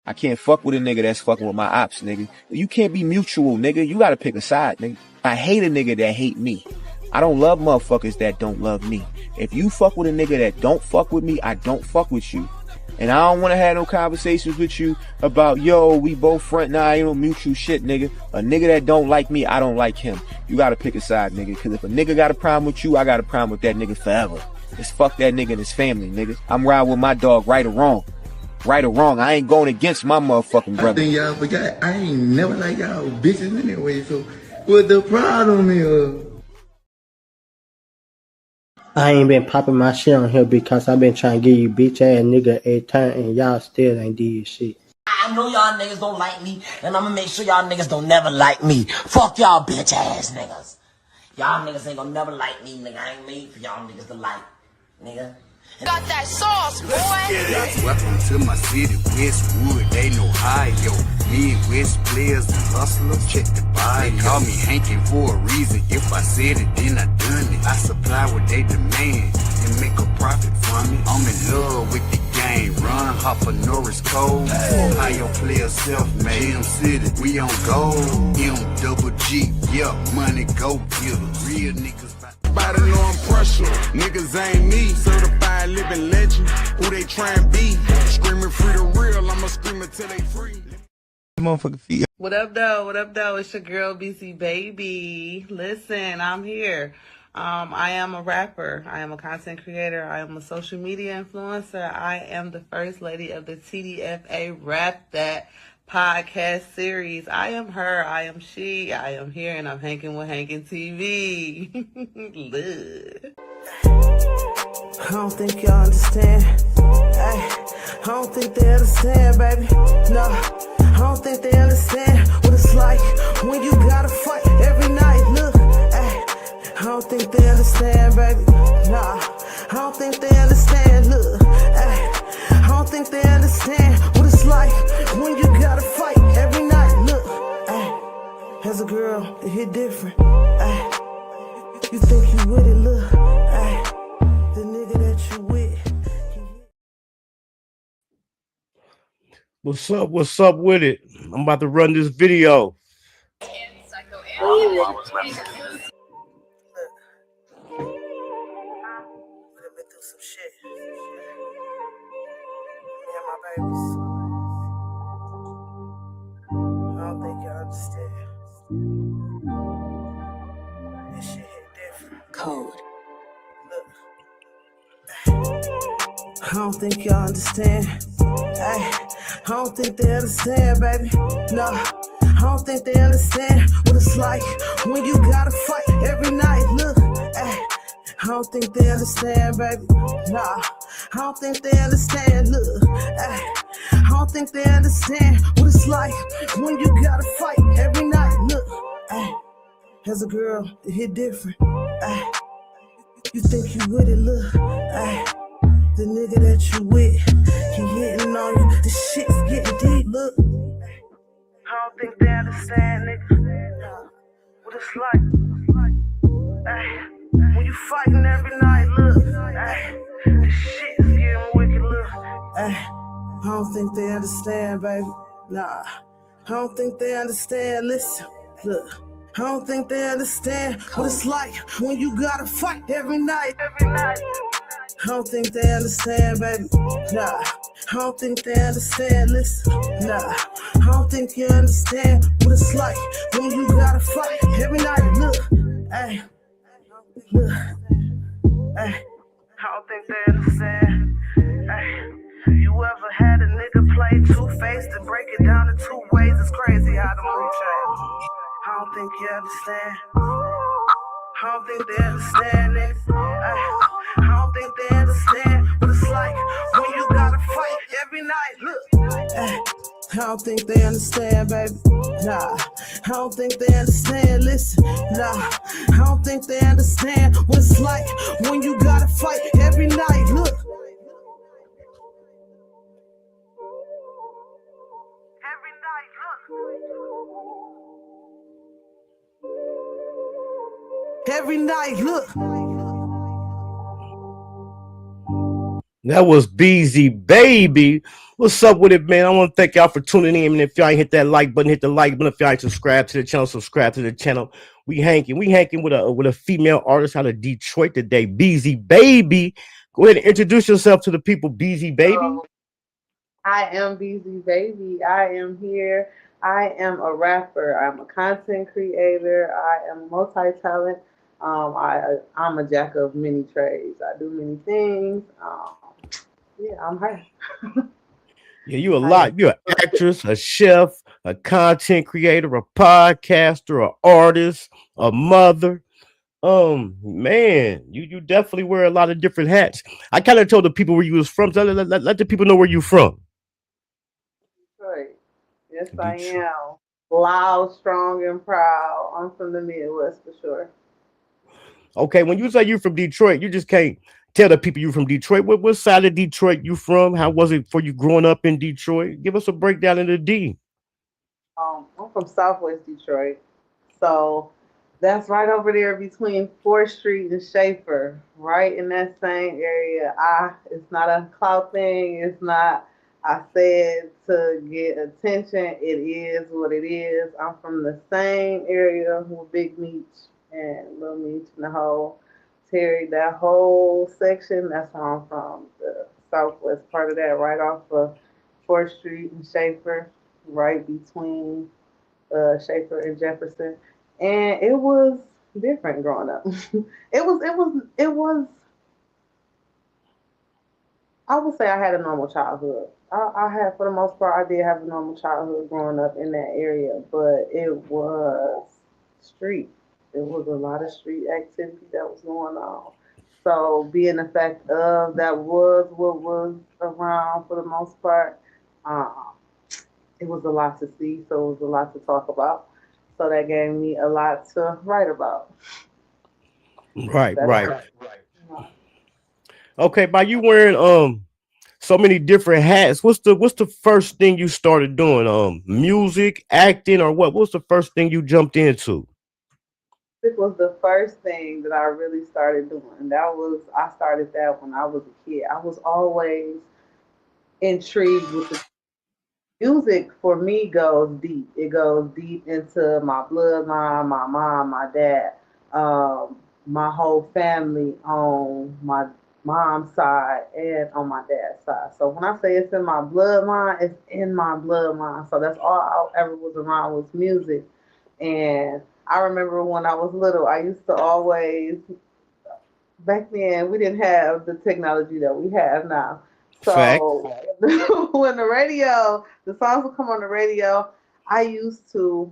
I can't fuck with a nigga that's fucking with my ops, nigga. You can't be mutual, nigga. You gotta pick a side, nigga. I hate a nigga that hate me. I don't love motherfuckers that don't love me. If you fuck with a nigga that don't fuck with me, I don't fuck with you. And I don't want to have no conversations with you about, yo, we both front, nah, ain't no mutual shit, nigga. A nigga that don't like me, I don't like him. You gotta pick a side, nigga. Cause if a nigga got a problem with you, I got a problem with that nigga forever. Just fuck that nigga and his family, nigga. I'm riding with my dog, right or wrong. Right or wrong, I ain't going against my motherfucking brother. I think y'all forgot, I ain't never like y'all bitches anyway, so what the problem is? I ain't been popping my shit on here because I've been trying to give you bitch ass nigga every time and y'all still ain't did shit. I know y'all niggas don't like me, and I'ma make sure y'all niggas don't never like me. Fuck y'all bitch ass niggas. Y'all niggas ain't gonna never like me, nigga. I ain't made for y'all niggas to like, nigga. Got that sauce, boy. Welcome to my city, Westwood, they know Ohio. Midwest players and hustlers, check the bio. They call me Hankin for a reason. If I said it, then I done it. I supply what they demand and make a profit from it. I'm in love with the game. Run, Hopper, Norris, Cole. Ohio players self-made. Jam City, we on gold. M-double-G, yeah, money go getters. Real niggas. Body know I'm pressure. Niggas ain't me. Certified living legend. Who they tryin' be? Screaming free the real. I'ma scream until they free. Motherfucking feet. What up, though? What up, though? It's your girl, Beezy, baby. Listen, I'm here. I am a rapper. I am a content creator. I am a social media influencer. I am the first lady of the TDFA Rap That podcast series. I am her. I am she. I am here, and I'm hanking with Hankin TV. I don't think y'all understand. Ay, I don't think they understand, baby. No, I don't think they understand what it's like when you gotta fight every night. Look, ay, I don't think they understand, baby. Nah, I don't think they understand. Look, ay, I don't think they understand what it's like when you gotta fight every night. Look, ay, as a girl, it hit different. Ay, you think you with it? Look, ay, the nigga that you with. What's up with it? I'm about to run this video. Some shit. Me and my babies. I don't think y'all understand. This shit hit different. Cold. Look. I don't think y'all understand. Ay, I don't think they understand, baby. No, I don't think they understand what it's like when you gotta fight every night. Look, ay, I don't think they understand, baby. Nah, I don't think they understand. Look, ay, I don't think they understand what it's like when you gotta fight every night. Look, ay, as a girl, it hit different. Ay, you think you with it? Look, ay, the nigga that you with, he hitting on you. This shit's getting deep. Look, I don't think they understand, nigga, what it's like. Ay, when you fighting every night, look, ay, this shit's getting wicked. Look, ay, I don't think they understand, baby. Nah, I don't think they understand. Listen, look, I don't think they understand what it's like when you gotta fight every night. I don't think they understand, baby. Nah, I don't think they understand. Listen, nah, I don't think you understand what it's like when you gotta fight every night. Look, ay, look, ay, I don't think they understand. Ay, you ever had a nigga play two-faced and break it down in two ways? It's crazy how the money change. I don't think you understand. I don't think they understand it. I don't think they understand what it's like when you gotta fight every night. Look, I don't think they understand, baby. Nah, I don't think they understand. Listen, nah, I don't think they understand what it's like when you gotta fight every night. Look. Every night, look. Every night, look. That was Beezy, baby. What's up with it, man? I want to thank y'all for tuning in. And if y'all ain't hit that like button, hit the like button. If y'all ain't subscribed to the channel, subscribe to the channel. We hanking with a female artist out of Detroit today, Beezy, baby. Go ahead and introduce yourself to the people, Beezy, baby. I am Beezy Baby. I am here. I am a rapper. I'm a content creator. I am multi-talent. I'm a jack of many trades. I do many things. Yeah, I'm her. Yeah, you a lot. You're an actress, a chef, a content creator, a podcaster, an artist, a mother. Man, you definitely wear a lot of different hats. I kind of told the people where you was from. So let the people know where you from. Detroit. Yes, I Detroit. am. Loud, strong, and proud. I'm from the Midwest for sure. Okay, when you say you're from Detroit, you just can't tell the people you from Detroit. What side of Detroit you from? How was it for you growing up in Detroit? Give us a breakdown in the D. I'm from Southwest Detroit, so that's right over there between 4th Street and Schaefer, right in that same area. It's not a clout thing. It's not. I said to get attention. It is what it is. I'm from the same area with Big Meech and Little Meech and the whole Terry. That whole section. That's where I'm from. The southwest part of that, right off of 4th Street and Schaefer, right between Schaefer and Jefferson, and it was different growing up. It was. I would say I had a normal childhood. I had, for the most part, I did have a normal childhood growing up in that area, but it was street. There was a lot of street activity that was going on. So, being the fact of that was what was around for the most part, um, it was a lot to see, so it was a lot to talk about. So that gave me a lot to write about. Right, That's right. right. Okay, by you wearing so many different hats, what's the first thing you started doing? Music, acting, or what? What's the first thing you jumped into? It was the first thing that I really started doing. I started that when I was a kid. I was always intrigued with the music. For me, goes deep. It goes deep into my bloodline, my mom, my dad, um, my whole family on my mom's side and on my dad's side. So when I say it's in my bloodline, it's in my bloodline. So that's all I ever was around was music. And I remember when I was little, I used to always, back then we didn't have the technology that we have now. Fact. So when the songs would come on the radio, I used to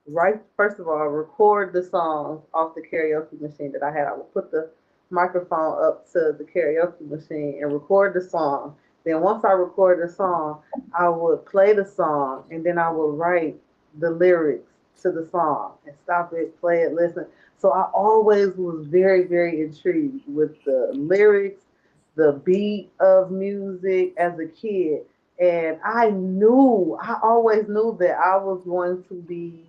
write, first of all, record the songs off the karaoke machine that I had. I would put the microphone up to the karaoke machine and record the song. Then once I record the song, I would play the song and then I would write the lyrics to the song and stop it, play it, listen. So I always was very, very intrigued with the lyrics, the beat of music as a kid. And I always knew that I was going to be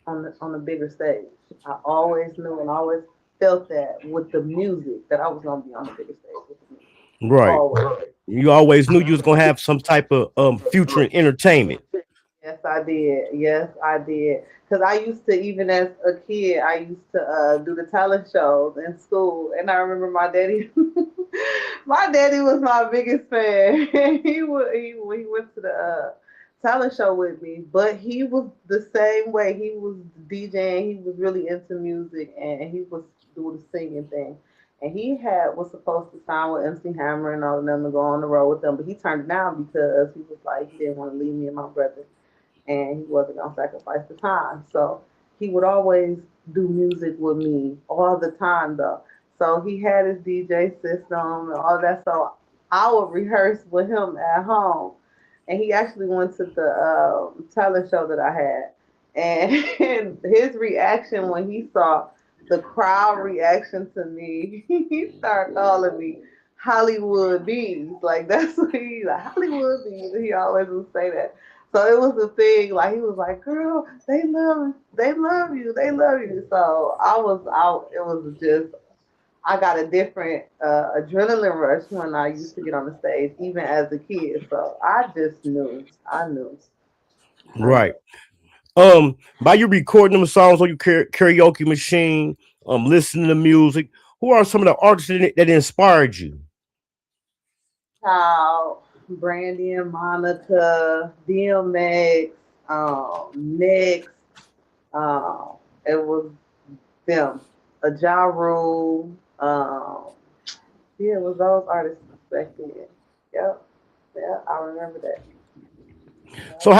on the bigger stage. I always knew and always felt that with the music that I was gonna be on the bigger stage with the music. Right. Always. You always knew you was gonna have some type of future in entertainment. Yes, I did. Yes, I did. Because I used to, even as a kid, I used to do the talent shows in school, and I remember my daddy. My daddy was my biggest fan. He went to the talent show with me, but he was the same way. He was DJing. He was really into music, and he was doing the singing thing. And he was supposed to sign with MC Hammer and all of them to go on the road with them, but he turned it down because he was like he didn't want to leave me and my brother and he wasn't gonna sacrifice the time. So he would always do music with me all the time though. So he had his DJ system and all that. So I would rehearse with him at home. And he actually went to the talent show that I had. And his reaction when he saw the crowd reaction to me, he started calling me Hollywood Bees. Like that's what he like Hollywood Bees. He always would say that. So it was a thing. Like he was like, "Girl, they love you. They love you. So I was out. It was just I got a different adrenaline rush when I used to get on the stage, even as a kid. So I just knew. I knew. I Right. knew. By you recording them songs on your karaoke machine, listening to music, who are some of the artists that inspired you? How Brandy and Monica, DMX, Mix, um, it was them. A Ja Rule, yeah, it was those artists back then. Yep, yeah, I remember that. So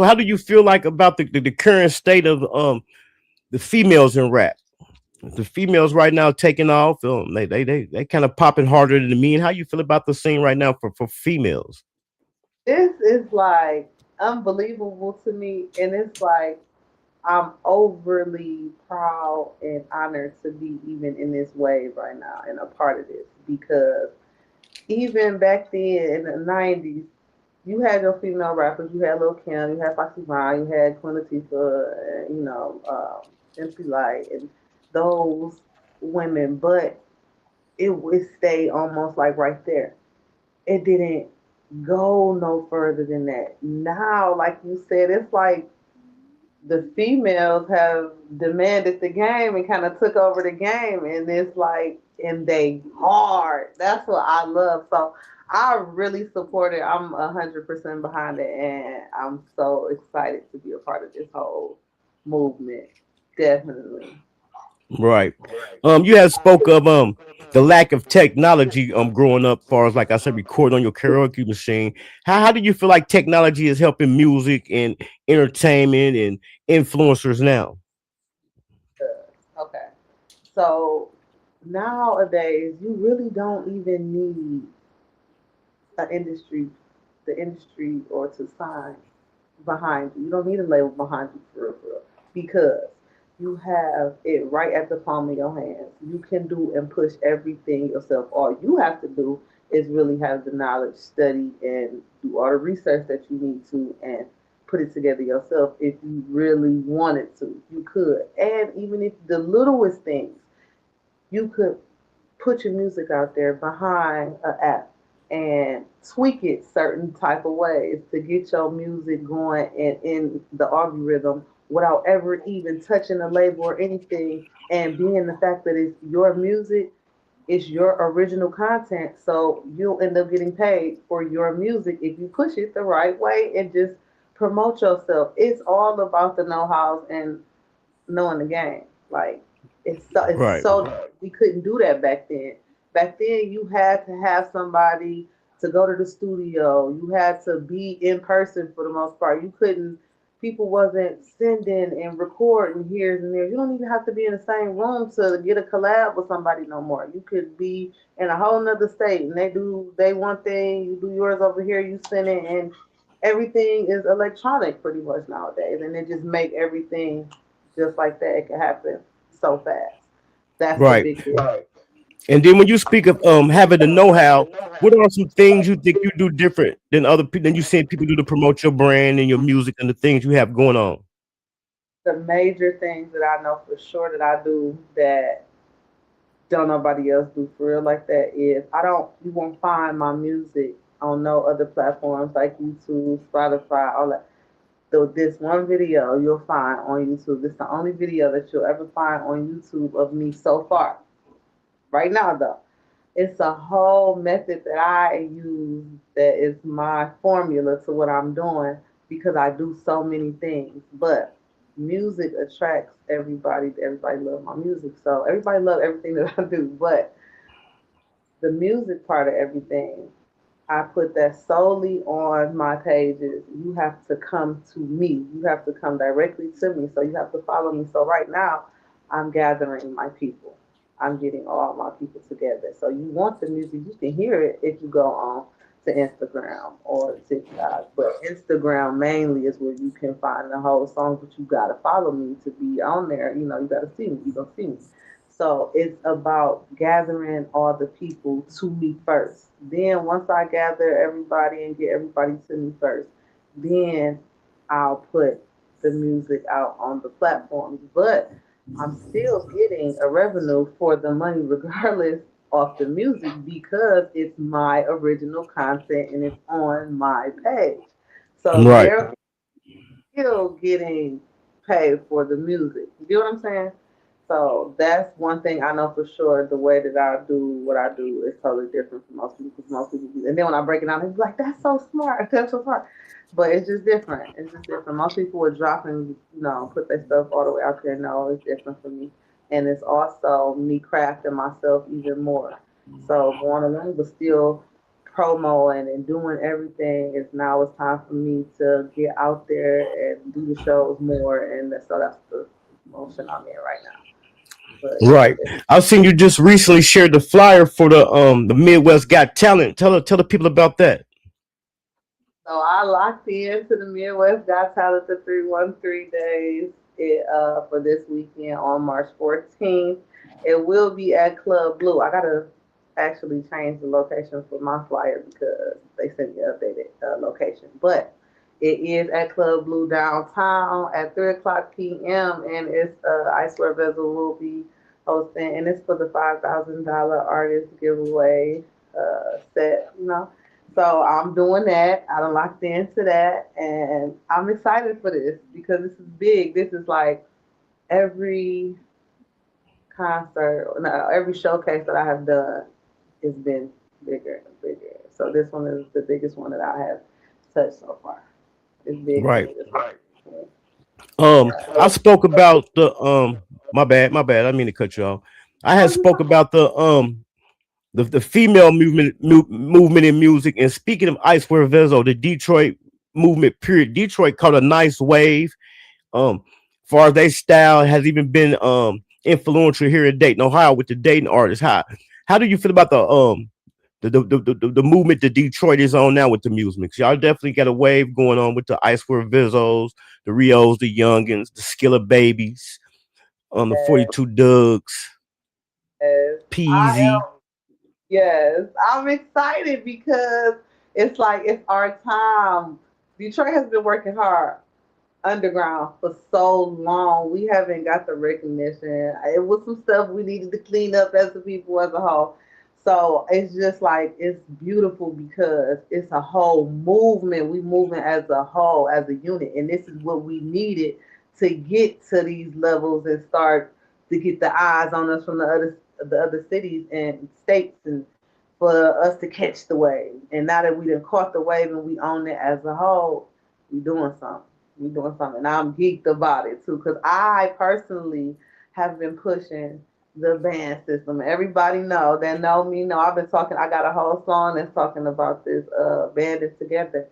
how do you feel like about the current state of the females in rap? The females right now taking off. They kind of popping harder than me. And how you feel about the scene right now for females? This is like unbelievable to me, and it's like I'm overly proud and honored to be even in this wave right now and a part of this because even back then in the '90s, you had your female rappers. You had Lil Kim, you had Foxy Brown, you had Queen Latifah, MC Light, and those women. But it would stay almost like right there. It didn't go no further than that. Now, like you said, it's like the females have demanded the game and kind of took over the game, and it's like, and they hard. That's what I love. So I really support it. I'm 100% behind it, and I'm so excited to be a part of this whole movement. Definitely. Right. You had spoke of the lack of technology growing up, far as like I said, record on your karaoke machine. How do you feel like technology is helping music and entertainment and influencers now? Okay. So nowadays, you really don't even need an industry, the industry, or to sign behind you. You don't need a label behind you for real, because you have it right at the palm of your hands. You can do and push everything yourself. All you have to do is really have the knowledge, study, and do all the research that you need to, and put it together yourself. If you really wanted to, you could. And even if the littlest things, you could put your music out there behind an app and tweak it certain type of ways to get your music going and in the algorithm without ever even touching a label or anything, and being the fact that it's your music, it's your original content, so you'll end up getting paid for your music if you push it the right way and just promote yourself. It's all about the know-hows and knowing the game. Like it's Right. so we couldn't do that back then. Back then, you had to have somebody to go to the studio. You had to be in person for the most part. You couldn't. People wasn't sending and recording here's and there. You don't even have to be in the same room to get a collab with somebody no more. You could be in a whole nother state, and they one thing, you do yours over here, you send it, and everything is electronic pretty much nowadays, and it just make everything just like that. It can happen so fast. That's the Right. big thing. Right. And then when you speak of having the know-how, what are some things you think you do different than other people than you see people do to promote your brand and your music and the things you have going on? The major things that I know for sure that I do that don't nobody else do for real like that is I don't you won't find my music on no other platforms like YouTube, Spotify, all that. So this one video you'll find on YouTube. This is the only video that you'll ever find on YouTube of me so far. Right now though. It's a whole method that I use that is my formula to what I'm doing because I do so many things. But music attracts everybody. Everybody loves my music. So everybody loves everything that I do. But the music part of everything, I put that solely on my pages. You have to come to me. You have to come directly to me. So you have to follow me. So right now, I'm gathering my people. I'm getting all my people together. So you want the music, you can hear it if you go on to Instagram or TikTok. But Instagram mainly is where you can find the whole song, but you gotta follow me to be on there. You know, you gotta see me. You gonna see me. So it's about gathering all the people to me first. Then once I gather everybody and get everybody to me first, then I'll put the music out on the platforms. But I'm still getting a revenue for the money regardless off the music because it's my original content and it's on my page. So Right. they're still getting paid for the music. You get what I'm saying? So that's one thing I know for sure. The way that I do what I do is totally different from most people. Because most people, and then when I break it down, they're like, "That's so smart. That's so smart." But it's just different. It's just different. Most people are dropping, put their stuff all the way out there. No, it's different for me, and it's also me crafting myself even more. So going along, but still promoing and doing everything is now it's time for me to get out there and do the shows more, and so that's the motion I'm in right now. But Right. I've seen you just recently shared the flyer for the Midwest Got Talent. Tell the people about that. so I locked in to the Midwest Got Talent the 313 days for this weekend on March 14th. It will be at Club Blue. I gotta actually change the location for my flyer because they sent me an updated location. But it is at Club Blue downtown at 3 o'clock p.m. and it's Icewear Bezel will be hosting, and it's for the $5,000 artist giveaway set. So I'm doing that. I'm locked into that, and I'm excited for this because this is big. This is like every concert, no, every showcase that I have done has been bigger and bigger. So this one is the biggest one that I have touched so far. It's big for Right. me. I spoke about the my bad. I didn't mean to cut you off. I had spoke about the female movement in music. And speaking of Icewear Vezo, the Detroit movement period, Detroit caught a nice wave. Far as their style has even been influential here in Dayton, Ohio, with the Dayton artists. How do you feel about the movement that Detroit is on now with the music? Y'all definitely got a wave going on with the Icewear Vizos, the Rios, the Youngins, the Skilla Babies, the Yes, 42 Dugs, yes. Peasy. Yes, I'm excited because it's like it's our time. Detroit has been working hard underground for so long. We haven't got the recognition. It was some stuff we needed to clean up as a people as a whole. So it's just like it's beautiful because it's a whole movement. We moving as a whole, as a unit, and this is what we needed to get to these levels and start to get the eyes on us from the other cities and states, and for us to catch the wave. And now that we done caught the wave and we own it as a whole, we doing something. We doing something. And I'm geeked about it too, because I personally have been pushing the band system. Everybody that know me know I've been talking. I got a whole song that's talking about this banding together.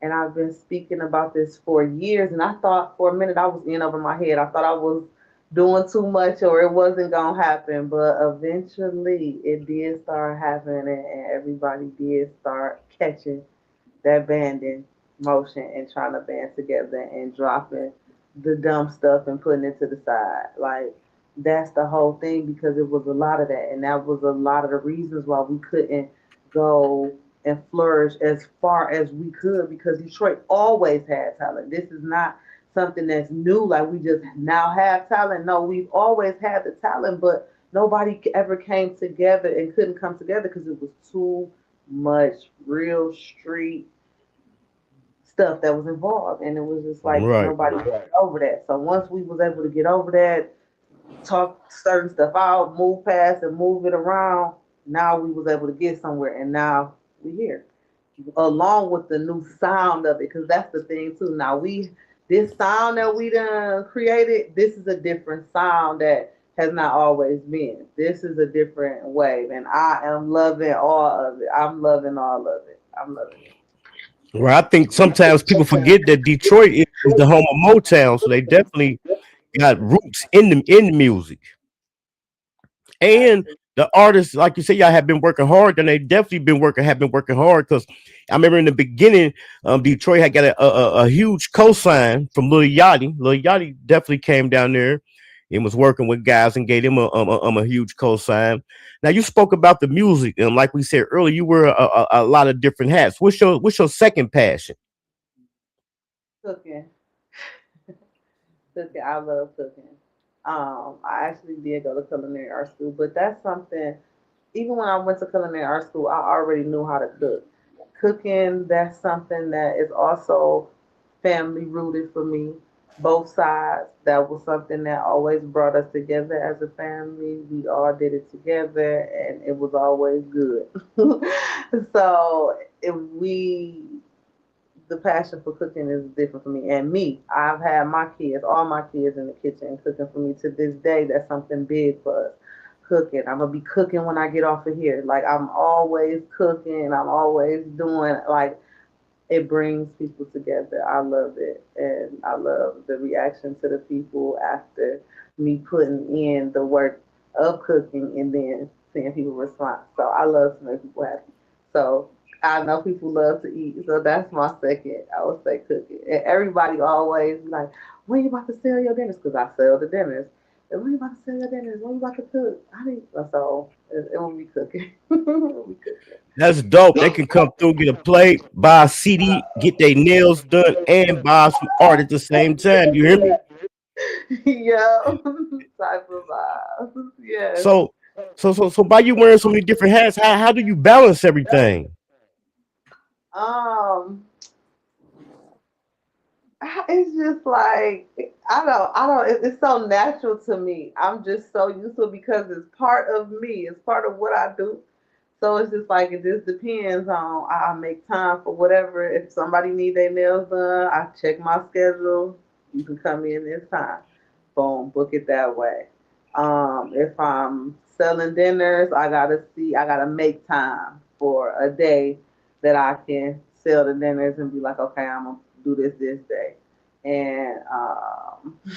And I've been speaking about this for years. And I thought for a minute I was in over my head. I thought I was doing too much or it wasn't gonna happen. But eventually it did start happening and everybody did start catching that banding motion and trying to band together and dropping the dumb stuff and putting it to the side. Like that's the whole thing because it was a lot of that, and that was a lot of the reasons why we couldn't go and flourish as far as we could because Detroit always had talent. This is not something that's new, like we just now have talent. No, we've always had the talent, but nobody ever came together and couldn't come together because it was too much real street stuff that was involved, and it was just like Right. nobody could get over that. So once we was able to get over that, talk certain stuff out, move past and move it around, now we was able to get somewhere, and now we here along with the new sound of it, because that's the thing too. Now this sound that we done created, this is a different sound that has not always been. This is a different wave, and I am loving all of it. I'm loving all of it. I'm loving it. Where I think sometimes people forget that Detroit is the home of Motown, so they definitely got roots in the music. And the artists, like you say, y'all have been working hard, and they definitely have been working hard. Because I remember in the beginning, Detroit had got a huge cosign from Lil Yachty. Lil Yachty definitely came down there and was working with guys and gave them a huge cosign. Now you spoke about the music, and like we said earlier, you wear a lot of different hats. What's your second passion? Cooking, cooking. I love cooking. I actually did go to culinary art school, but that's something. Even when I went to culinary art school, I already knew how to cook. Cooking, that's something that is also family rooted for me. Both sides, that was something that always brought us together as a family. We all did it together, and it was always good. So, if we the passion for cooking is different for me. And me, I've had my kids, all my kids in the kitchen cooking for me to this day. That's something big for us. Cooking. I'm gonna be cooking when I get off of here. Like I'm always cooking. I'm always doing like it brings people together. I love it, and I love the reaction to the people after me putting in the work of cooking and then seeing people respond. So I love to make people happy. So I know people love to eat, so that's my second. I would say cooking, and everybody always be like, "When you about to sell your dinners?" Because I sell the dinners. And when you about to sell your dinners? When you about to cook? I need so it will be cooking. It will be cooking. That's dope. They can come through, get a plate, buy a CD, get their nails done, and buy some art at the same time. You hear me? Yeah, type of vibes. Yes. So, so by you wearing so many different hats, how do you balance everything? Um, it's just like I don't. It's so natural to me. I'm just so used to it because it's part of me. It's part of what I do. So it's just like it just depends on. I make time for whatever. If somebody need their nails done, I check my schedule. You can come in this time. Boom, book it that way. If I'm selling dinners, I gotta make time for a day that I can sell the dinners and be like, okay, I'm gonna do this day. And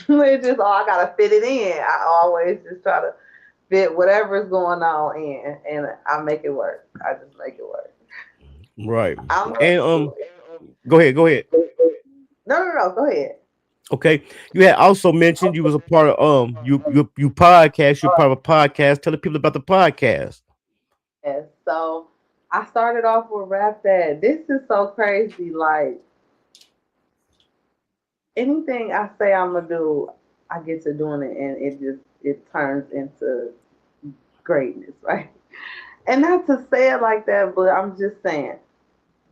it's just I gotta fit it in. I always just try to fit whatever's going on in, and I make it work. I just make it work. Right. I'm And go ahead, go ahead. no. Go ahead. Okay. You had also mentioned you was a part of you podcast. You're part of a podcast. Tell the people about the podcast. Yes. So I started off with rap that this is so crazy. Like anything I say I'm gonna do, I get to doing it, and it turns into greatness, right? And not to say it like that, but I'm just saying,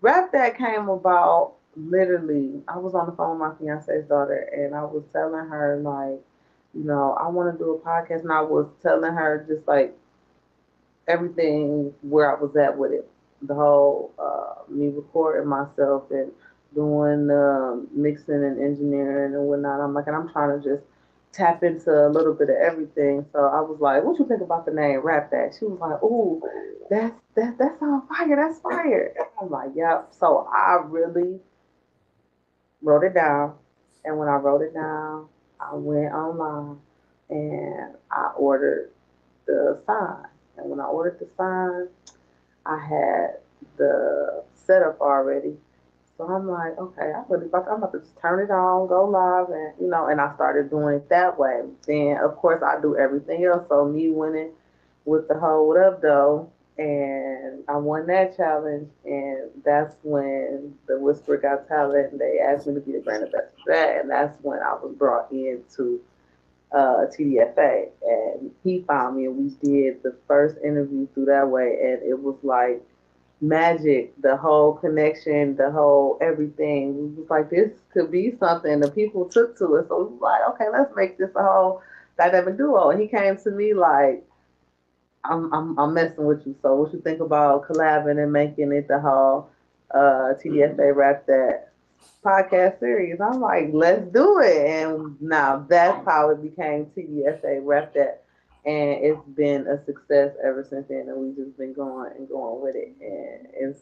rap that came about literally. I was on the phone with my fiance's daughter, and I was telling her like, I want to do a podcast, and I was telling her just like everything where I was at with it. The whole me recording myself and doing mixing and engineering and whatnot. I'm like, and I'm trying to just tap into a little bit of everything. So I was like, "What you think about the name Rap That?" She was like, "Ooh, that sounds fire. That's fire." And I'm like, "Yep." So I really wrote it down, and when I wrote it down, I went online and I ordered the sign. And when I ordered the sign, I had the setup already. So I'm like, okay, I'm about to just turn it on, go live, and and I started doing it that way. Then of course I do everything else. So me winning with the whole what up though, and I won that challenge, and that's when the Whisper Got Talent. And they asked me to be the brand ambassador for that, and that's when I was brought into TDFA, and he found me, and we did the first interview through that way, and it was like magic. The whole connection, the whole everything. We was like, this could be something. The people took to it, so we was like, okay, let's make this a whole dynamic duo. And he came to me like, I'm messing with you. So what you think about collabing and making it the whole TDFA Rap That podcast series? I'm like, let's do it. And now that's how it became TDSA Rep That. And it's been a success ever since then. And we've just been going and going with it. And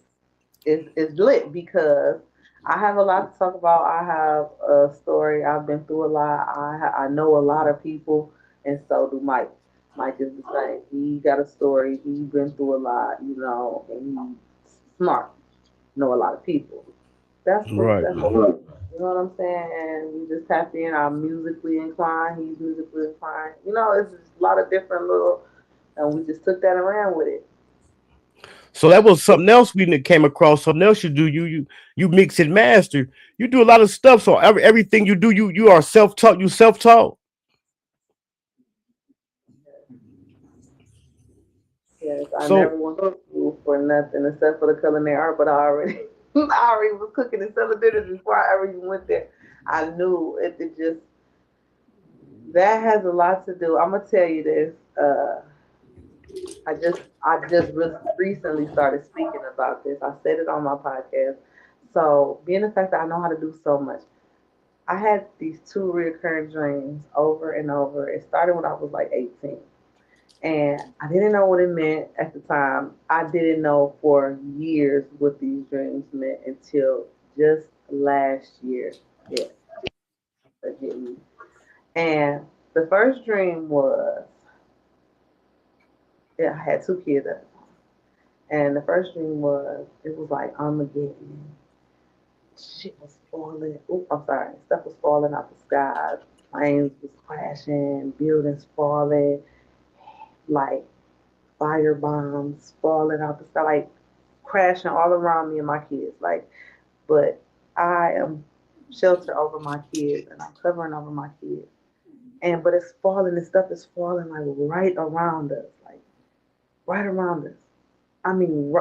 it's lit because I have a lot to talk about. I have a story. I've been through a lot. I know a lot of people, and so do Mike. Mike is the same. He got a story. He's been through a lot, and he's smart. Know a lot of people. That's what Right. that's what you know what I'm saying? And we just tapped in. I'm musically inclined. He's musically inclined. It's just a lot of different little, and we just took that and ran with it. So that was something else we came across. Something else you do. You mix and master. You do a lot of stuff. So everything you do, you are self taught. You self taught. I So never went to school for nothing except for the culinary art, but I already I already was cooking and selling dinners before I ever even went there. I knew it just that has a lot to do. I'm gonna tell you this. I just recently started speaking about this. I said it on my podcast. So being the fact that I know how to do so much, I had these two recurring dreams over and over. It started when I was like 18. And I didn't know what it meant at the time. I didn't know for years what these dreams meant until just last year. Yeah, it hit me. And the first dream was, yeah, I had two kids at the time. And the first dream was, it was like Armageddon. Shit was falling. Oop, I'm sorry. Stuff was falling out the sky. Planes was crashing, buildings falling, like fire bombs falling out the sky, like crashing all around me and my kids. Like, but I am sheltered over my kids and I'm covering over my kids. And but it's falling, this stuff is falling like right around us, like right around us. I mean,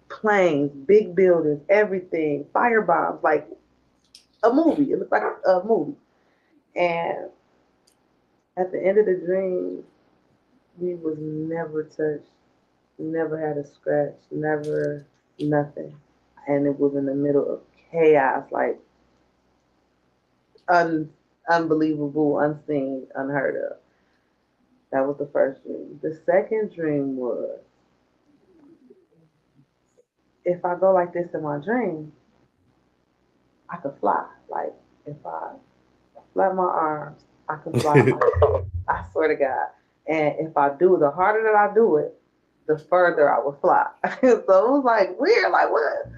planes, big buildings, everything, fire bombs, like a movie. It looked like a movie. And at the end of the dream, we was never touched, never had a scratch, never nothing. And it was in the middle of chaos, like unbelievable, unseen, unheard of. That was the first dream. The second dream was, if I go like this in my dream, I could fly. Like if I flap my arms, I can fly. I swear to God. And if I do, the harder that I do it, the further I would fly. So it was like weird, like what?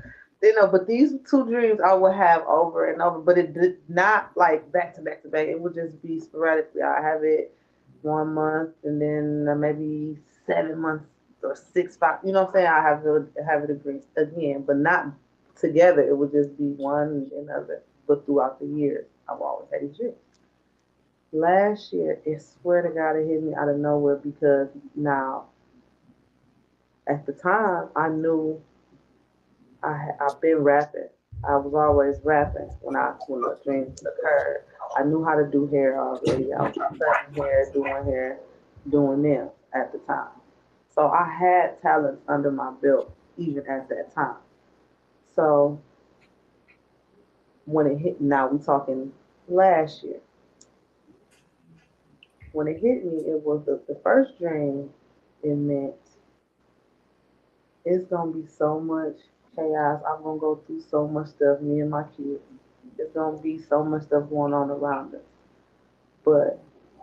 You know, but these two dreams I would have over and over, but it did not like back to back to back. It would just be sporadically. I have it 1 month and then maybe 7 months or 6, 5. You know what I'm saying? I have it again, but not together. It would just be one and another. But throughout the years, I've always had these dreams. Last year, I swear to God, it hit me out of nowhere because now, at the time, I knew I've been rapping. I was always rapping when the dreams occurred. I knew how to do hair already. I was cutting hair, doing nails at the time. So I had talents under my belt even at that time. So when it hit, now we talking last year. When it hit me, it was the first dream. It meant it's gonna be so much chaos. I'm gonna go through so much stuff, me and my kids. It's gonna be so much stuff going on around us. But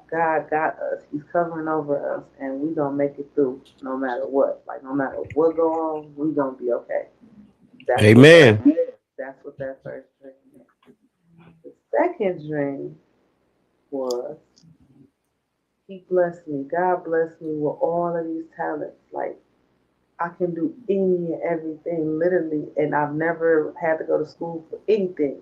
God got us. He's covering over us, and we gonna make it through no matter what. Like no matter what go on, we gonna be okay. Amen. That's what that first dream meant. The second dream was he blessed me. God blessed me with all of these talents. Like I can do any and everything, literally, and I've never had to go to school for anything.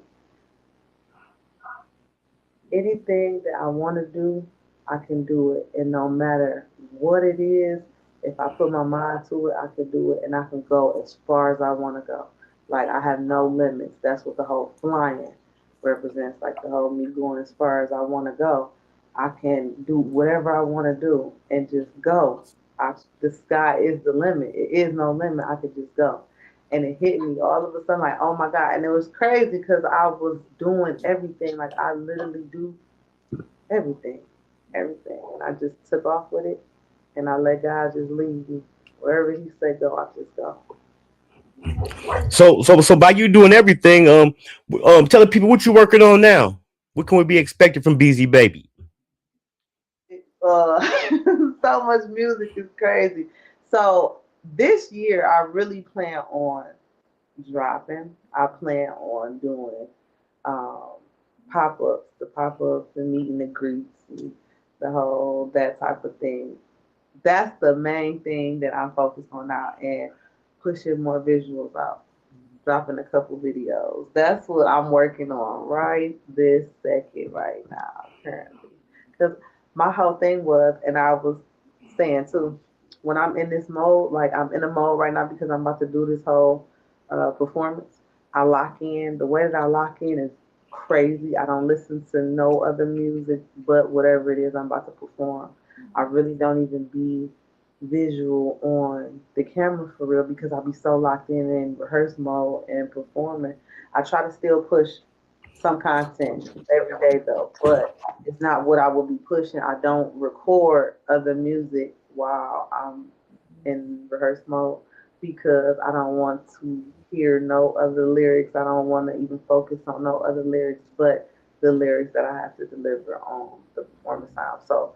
Anything that I want to do, I can do it, and no matter what it is, if I put my mind to it, I can do it, and I can go as far as I want to go. Like I have no limits. That's what the whole flying represents. Like the whole me going as far as I want to go. I can do whatever I want to do and just go. The sky is the limit. It is no limit. I could just go. And it hit me all of a sudden, like, oh my God. And it was crazy because I was doing everything. Like, I literally do everything. Everything. And I just took off with it. And I let God just lead me. Wherever He said go, I just go. So by you doing everything, telling people what you working on now. What can we be expected from Beezy Baby? Uh, so much music is crazy. So this year, I really plan on dropping. I plan on doing um, pop-ups, the meet and the greets, and the whole that type of thing. That's the main thing that I'm focused on now, and pushing more visuals out, dropping a couple videos. That's what I'm working on right this second, right now, currently. Because my whole thing was, and I was saying too, when I'm in this mode, like I'm in a mode right now because I'm about to do this whole performance. I lock in. The way that I lock in is crazy. I don't listen to no other music but whatever it is I'm about to perform. I really don't even be visual on the camera for real because I'll be so locked in rehearse mode and performing. I try to still push some content every day though, but it's not what I will be pushing. I don't record other music while I'm in rehearse mode because I don't want to hear no other lyrics. I don't want to even focus on no other lyrics but the lyrics that I have to deliver on the performance time. So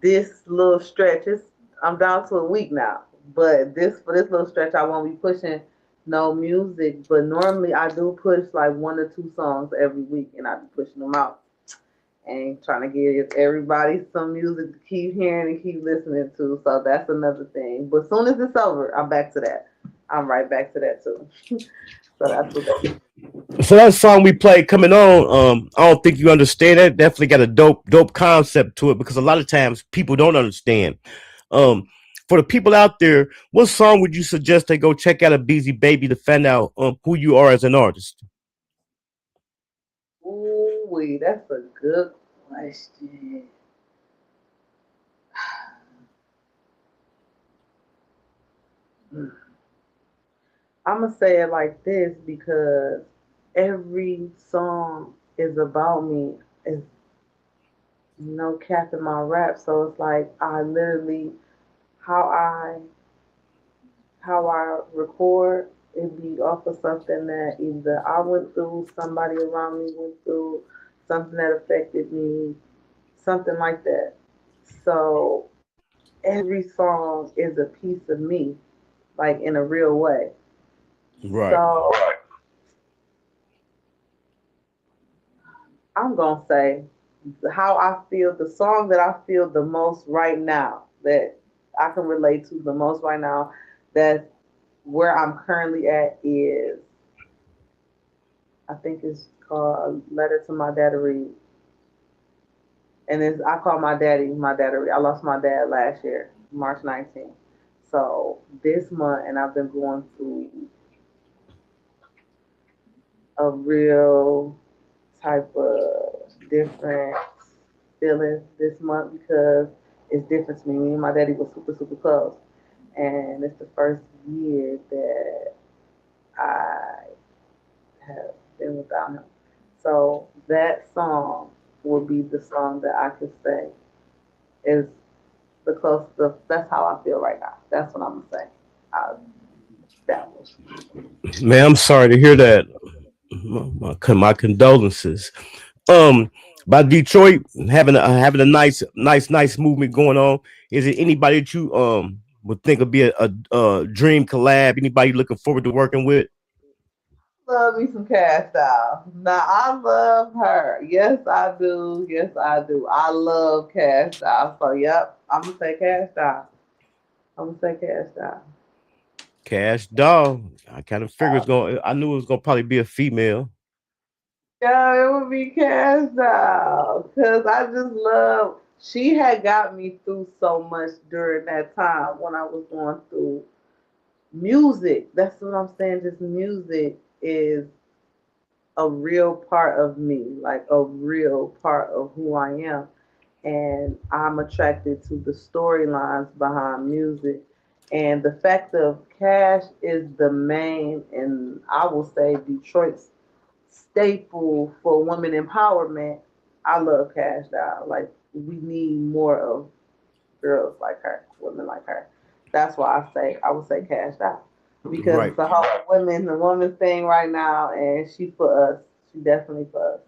this little stretch is I'm down to a week now. But this for this little stretch I won't be pushing no music. But normally I do push like 1 or 2 songs every week and I be pushing them out and trying to give everybody some music to keep hearing and keep listening to. So that's another thing. But as soon as it's over, I'm back to that. I'm right back to that too. So that's what that is. So that song we played coming on, I don't think you understand it. Definitely got a dope concept to it because a lot of times people don't understand. For the people out there, what song would you suggest they go check out a Beezy Baby to find out who you are as an artist? Ooh, wait, that's a good question. I'm gonna say it like this because every song is about me. It's no cap in my rap, so it's like I literally how I how I record it be off of something that either I went through, somebody around me went through, something that affected me, something like that. So every song is a piece of me, like in a real way. Right. So I'm gonna say how I feel, the song that I feel the most right now, that I can relate to the most right now, that where I'm currently at is I think it's called Letter to My Dad to Read. And it's I call my daddy to read. I lost my dad last year, March 19th. So this month and I've been going through a real type of different feeling this month because it's different to me. Me and my daddy was super, super close. And it's the first year that I have been without him. So that song will be the song that I could say is the closest. That's how I feel right now. That's what I'm gonna say. I, that was. Man, I'm sorry to hear that. My condolences. Um, by Detroit having a nice movement going on. Is it anybody that you would think would be a dream collab? Anybody looking forward to working with? Love me some Cash Doll. Now I love her. Yes, I do. Yes, I do. I love Cash Doll. So yep, I'm gonna say Cash Doll. I'm gonna say Cash Doll. Cash Doll. I kind of figured it's going. I knew it was going to probably be a female. Yeah, it would be Cash Doll. Cause I just love. She had got me through so much during that time when I was going through music. That's what I'm saying. Just music is a real part of me, like a real part of who I am. And I'm attracted to the storylines behind music. And the fact of Cash is the main, and I will say Detroit's staple for women empowerment. I love Cash Doll. Like we need more of girls like her, women like her. That's why I would say Cash Doll because Right. it's a whole the woman thing right now, and she for us. She definitely for us.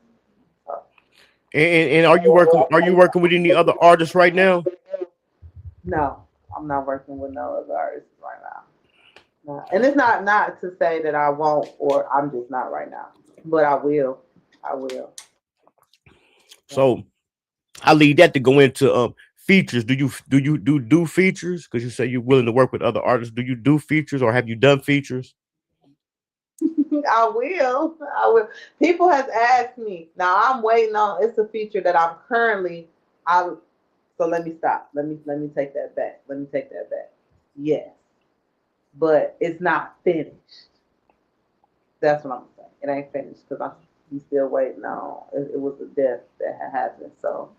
So, And are you working with any other artists right now? no, I'm not working with no other artists right now. No. And it's not to say that I won't or I'm just not right now, but I will. I will. Yeah. So I leave that to go into features. Do you do features? Because you say you're willing to work with other artists. Do you do features or have you done features? I will. I will. People has asked me. Now I'm waiting on. It's a feature that I'm currently. I. So let me stop. Let me take that back. Let me take that back. Yes, but it's not finished. That's what I'm saying. It ain't finished because we still waiting on. It was a death that had happened, so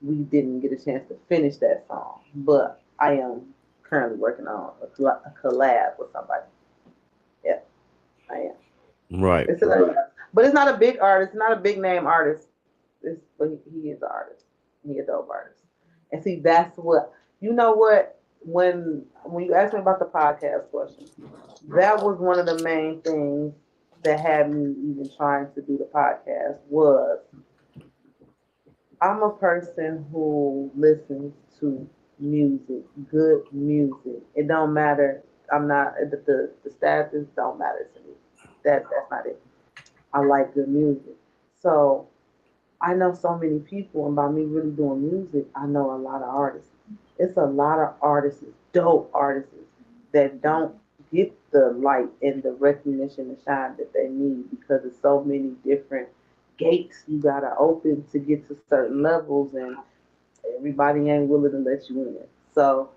we didn't get a chance to finish that song. But I am currently working on a collab with somebody. Yeah, I am. Right. It's but it's not a big artist, not a big name artist. But he is an artist. He a dope artist. And see, that's what you know. What when you asked me about the podcast question, that was one of the main things that had me even trying to do the podcast was I'm a person who listens to music, good music. It don't matter. I'm not the status don't matter to me. That's not it. I like good music. So I know so many people, and by me really doing music, I know a lot of artists. It's a lot of artists, dope artists, that don't get the light and the recognition and shine that they need because of so many different gates you gotta open to get to certain levels, and everybody ain't willing to let you in. So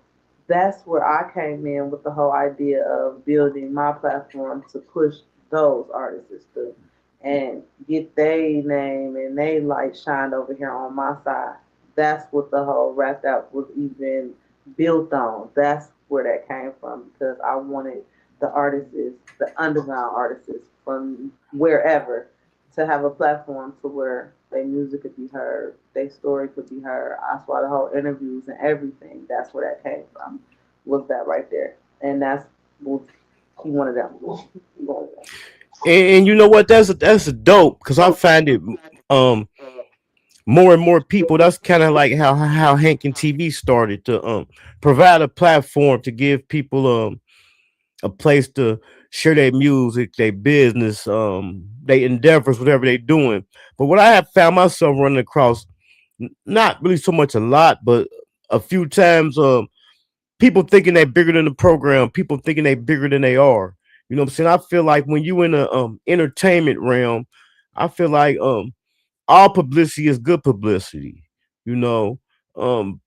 that's where I came in with the whole idea of building my platform to push those artists through and get their name and they light shined over here on my side. That's what the whole rap that was even built on. That's where that came from because I wanted the artists, the underground artists from wherever to have a platform to where their music could be heard, their story could be heard. That's why the whole interviews and everything, that's where that came from, was that right there. And that's what he wanted them. He wanted them. And you know what? That's a dope because I find it um more and more people. That's kind of like how Hankin TV started to provide a platform to give people a place to share their music, their business, their endeavors, whatever they're doing. But what I have found myself running across, not really so much a lot, but a few times, people thinking they're bigger than the program, people thinking they're bigger than they are. You know what I'm saying? I feel like when you in the entertainment realm, I feel like all publicity is good publicity. You know,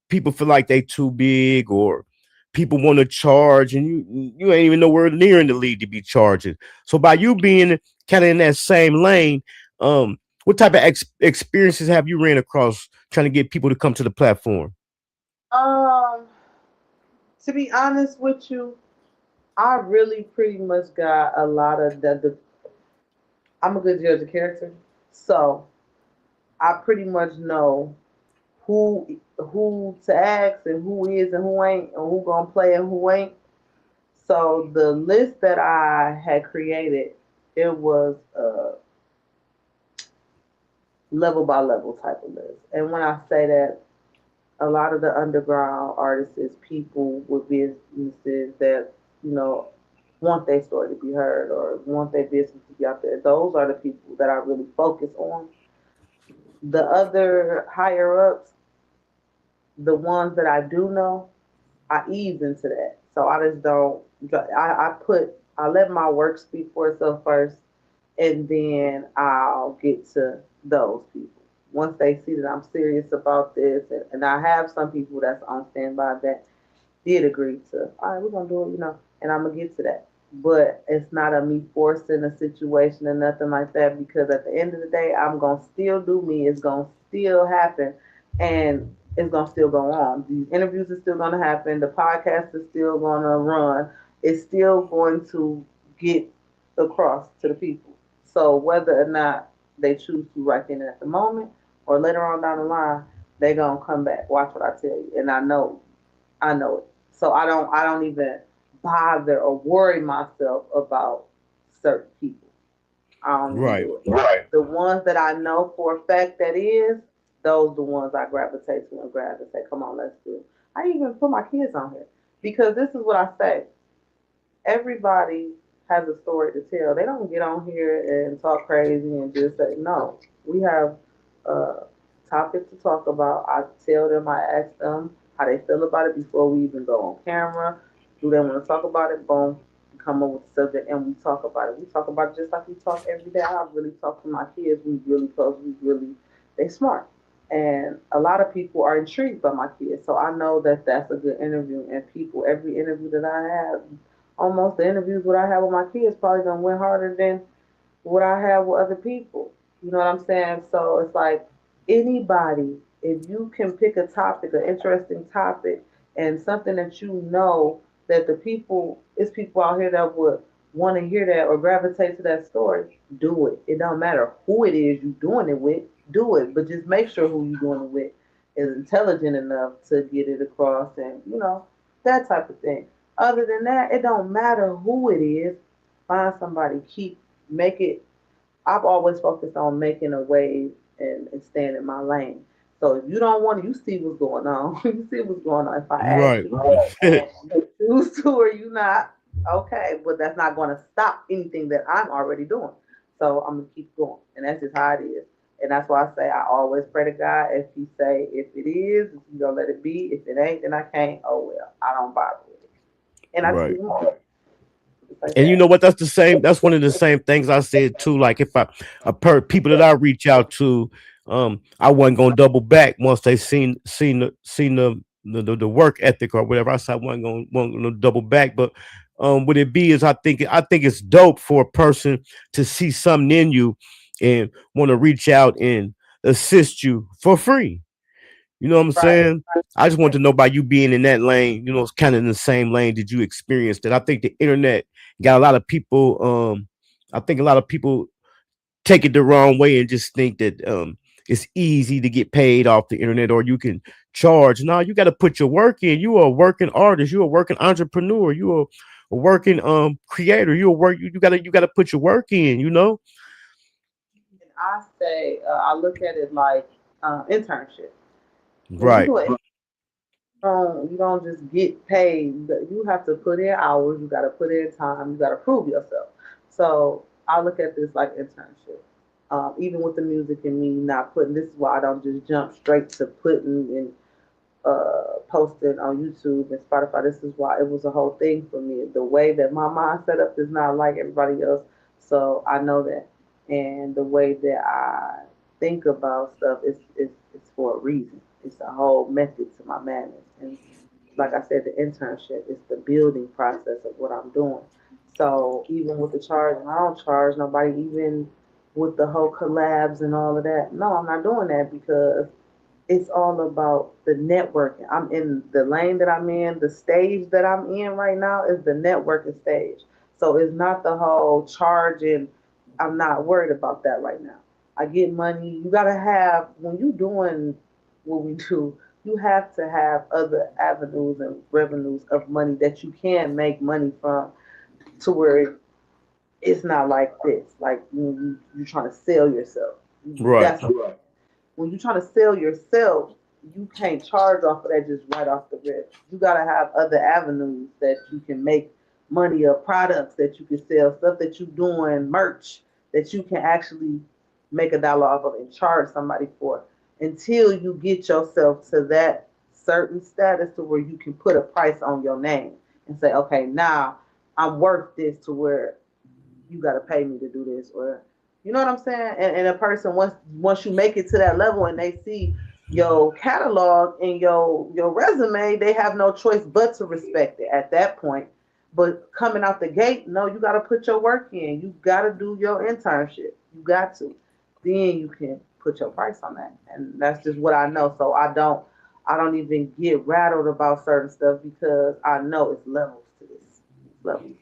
people feel like they too big or people want to charge, and you ain't even nowhere near in the league to be charging. So by you being kind of in that same lane, what type of experiences have you ran across trying to get people to come to the platform? Um, to be honest with you, I really pretty much got a lot of the I'm a good judge of character. So I pretty much know who to ask and who is and who ain't and who gonna play and who ain't. So the list that I had created, it was a level by level type of list. And when I say that, a lot of the underground artists is people with businesses that, you know, want their story to be heard or want their business to be out there. Those are the people that I really focus on. The other higher ups, the ones that I do know, I ease into that. So I just don't. I let my work speak for itself first, and then I'll get to those people. Once they see that I'm serious about this, and I have some people that's on standby that did agree to, all right, we're gonna do it, and I'm gonna get to that. But it's not a me forcing a situation or nothing like that because at the end of the day, I'm gonna still do me. It's gonna still happen, and it's gonna still go on. These interviews are still gonna happen. The podcast is still gonna run. It's still going to get across to the people. So whether or not they choose to right then and at the moment or later on down the line, they're gonna come back. Watch what I tell you, and I know it. So I don't even bother or worry myself about certain people. I don't even Right. do it. Right. The ones that I know for a fact that is, those the ones I gravitate to and grab and say, come on, let's do it. I even put my kids on here because this is what I say. Everybody has a story to tell. They don't get on here and talk crazy and just say, no. We have a topic to talk about. I tell them, I ask them how they feel about it before we even go on camera. Do they want to talk about it? Boom. Come up with the subject and we talk about it. We talk about it just like we talk every day. I really talk to my kids. We really close. They smart. And a lot of people are intrigued by my kids, so I know that that's a good interview. And people, every interview that I have, almost the interviews what I have with my kids probably gonna win harder than what I have with other people. You know what I'm saying? So it's like anybody, if you can pick a topic, an interesting topic, and something that you know that the people, it's people out here that would want to hear that or gravitate to that story, do it. It don't matter who it is you doing it with, do it. But just make sure who you doing it with is intelligent enough to get it across and, that type of thing. Other than that, it don't matter who it is. Find somebody, make it. I've always focused on making a wave and staying in my lane. So if you don't want to, you see what's going on. You see what's going on. If I ask Right. you and you choose to or you not, okay, but that's not going to stop anything that I'm already doing. So I'm gonna keep going, and that's just how it is. And that's why I say I always pray to God. If He say if it is, you gonna let it be. If it ain't, then I can't. Oh well, I don't bother with it, and I just Right. keep moving. Just like And you that. know what? That's the same. That's one of the same things I said too. Like if people that I reach out to, I wasn't gonna double back once they seen the work ethic or whatever. I said I wasn't gonna double back. But what it be is I think it's dope for a person to see something in you and want to reach out and assist you for free. You know what I'm Right. saying? I just want to know about you being in that lane. It's kind of in the same lane. Did you experience that? I think the internet got a lot of people. I think a lot of people take it the wrong way and just think that it's easy to get paid off the internet or you can charge. No, you got to put your work in. You are a working artist. You are a working entrepreneur. You are a working creator. You gotta put your work in. And I say I look at it like internship. When you Right. do it, you don't just get paid. You have to put in hours. You got to put in time. You got to prove yourself. So I look at this like internship. Even with the music and me not putting. This is why I don't just jump straight to putting and posting on YouTube and Spotify. This is why it was a whole thing for me. The way that my mind set up is not like everybody else, so I know that. And the way that I think about stuff is for a reason. It's a whole method to my madness. And like I said, the internship is the building process of what I'm doing. So even with the charge, I don't charge nobody. Even with the whole collabs and all of that, no, I'm not doing that because it's all about the networking. I'm in the lane that I'm in, the stage that I'm in right now is the networking stage. So it's not the whole charging. I'm not worried about that right now. I get money. You gotta have when you doing what we do, you have to have other avenues and revenues of money that you can make money from to where it's not like this. Like you're trying to sell yourself. Right. That's when you're trying to sell yourself, you can't charge off of that just right off the rip. You gotta have other avenues that you can make money of products that you can sell, stuff that you doing, merch that you can actually make a dollar off of and charge somebody for until you get yourself to that certain status to where you can put a price on your name and say, okay, now I'm worth this to where you got to pay me to do this or you know what I'm saying? And a person once you make it to that level and they see your catalog and your resume, they have no choice but to respect it at that point. But coming out the gate, no, you got to put your work in. You got to do your internship. You got to. Then you can put your price on that, and that's just what I know. So I don't even get rattled about certain stuff because I know it's levels to this. It's levels.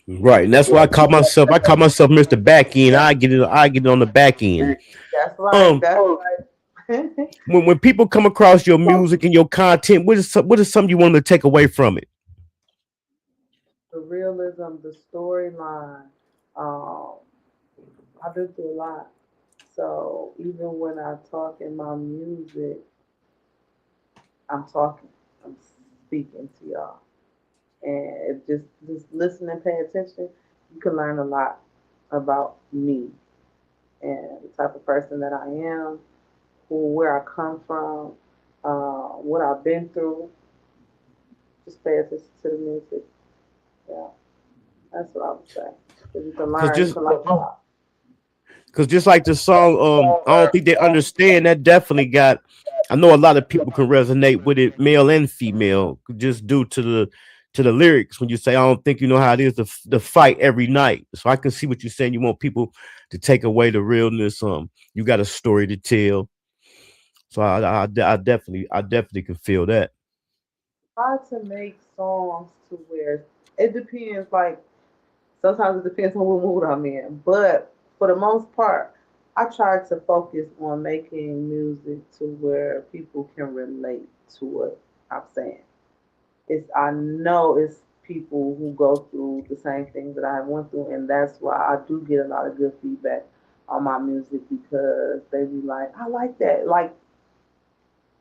Right. And that's why I call myself Mr. Back End. I get it on the back end. That's right. Um That's right. when people come across your music and your content, what is something you want them to take away from it? The realism, the storyline. Um, I've been through a lot. So even when I talk in my music, I'm talking, I'm speaking to y'all. And just listen and pay attention, you can learn a lot about me and the type of person that I am, where I come from, what I've been through. Just pay attention to the music. Yeah, that's what I would say. 'Cause you can Because learn, you just can learn a lot. Cause just like the song, I don't think they understand. That definitely got. I know a lot of people can resonate with it, male and female, just due to the lyrics. When you say, "I don't think you know how it is to fight every night," so I can see what you're saying. You want people to take away the realness. You got a story to tell. So I definitely can feel that. Try to make songs to where it depends. Like sometimes it depends on what mood I'm in, but for the most part, I try to focus on making music to where people can relate to what I'm saying. It's I know it's people who go through the same things that I went through, and that's why I do get a lot of good feedback on my music because they be like, I like that. Like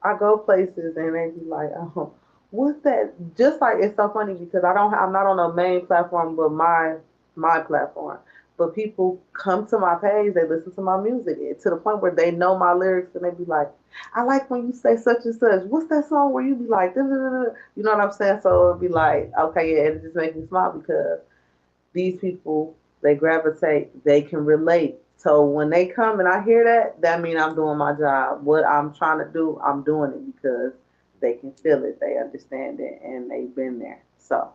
I go places and they be like, oh, what's that? Just like it's so funny because I'm not on a main platform, but my platform. But people come to my page, they listen to my music to the point where they know my lyrics and they be like, I like when you say such and such. What's that song where you be like, "Duh, duh, duh, duh." You know what I'm saying? So it'd be like, okay, yeah, it just makes me smile because these people they gravitate, they can relate. So when they come and I hear that, that means I'm doing my job. What I'm trying to do, I'm doing it because they can feel it, they understand it, and they've been there. So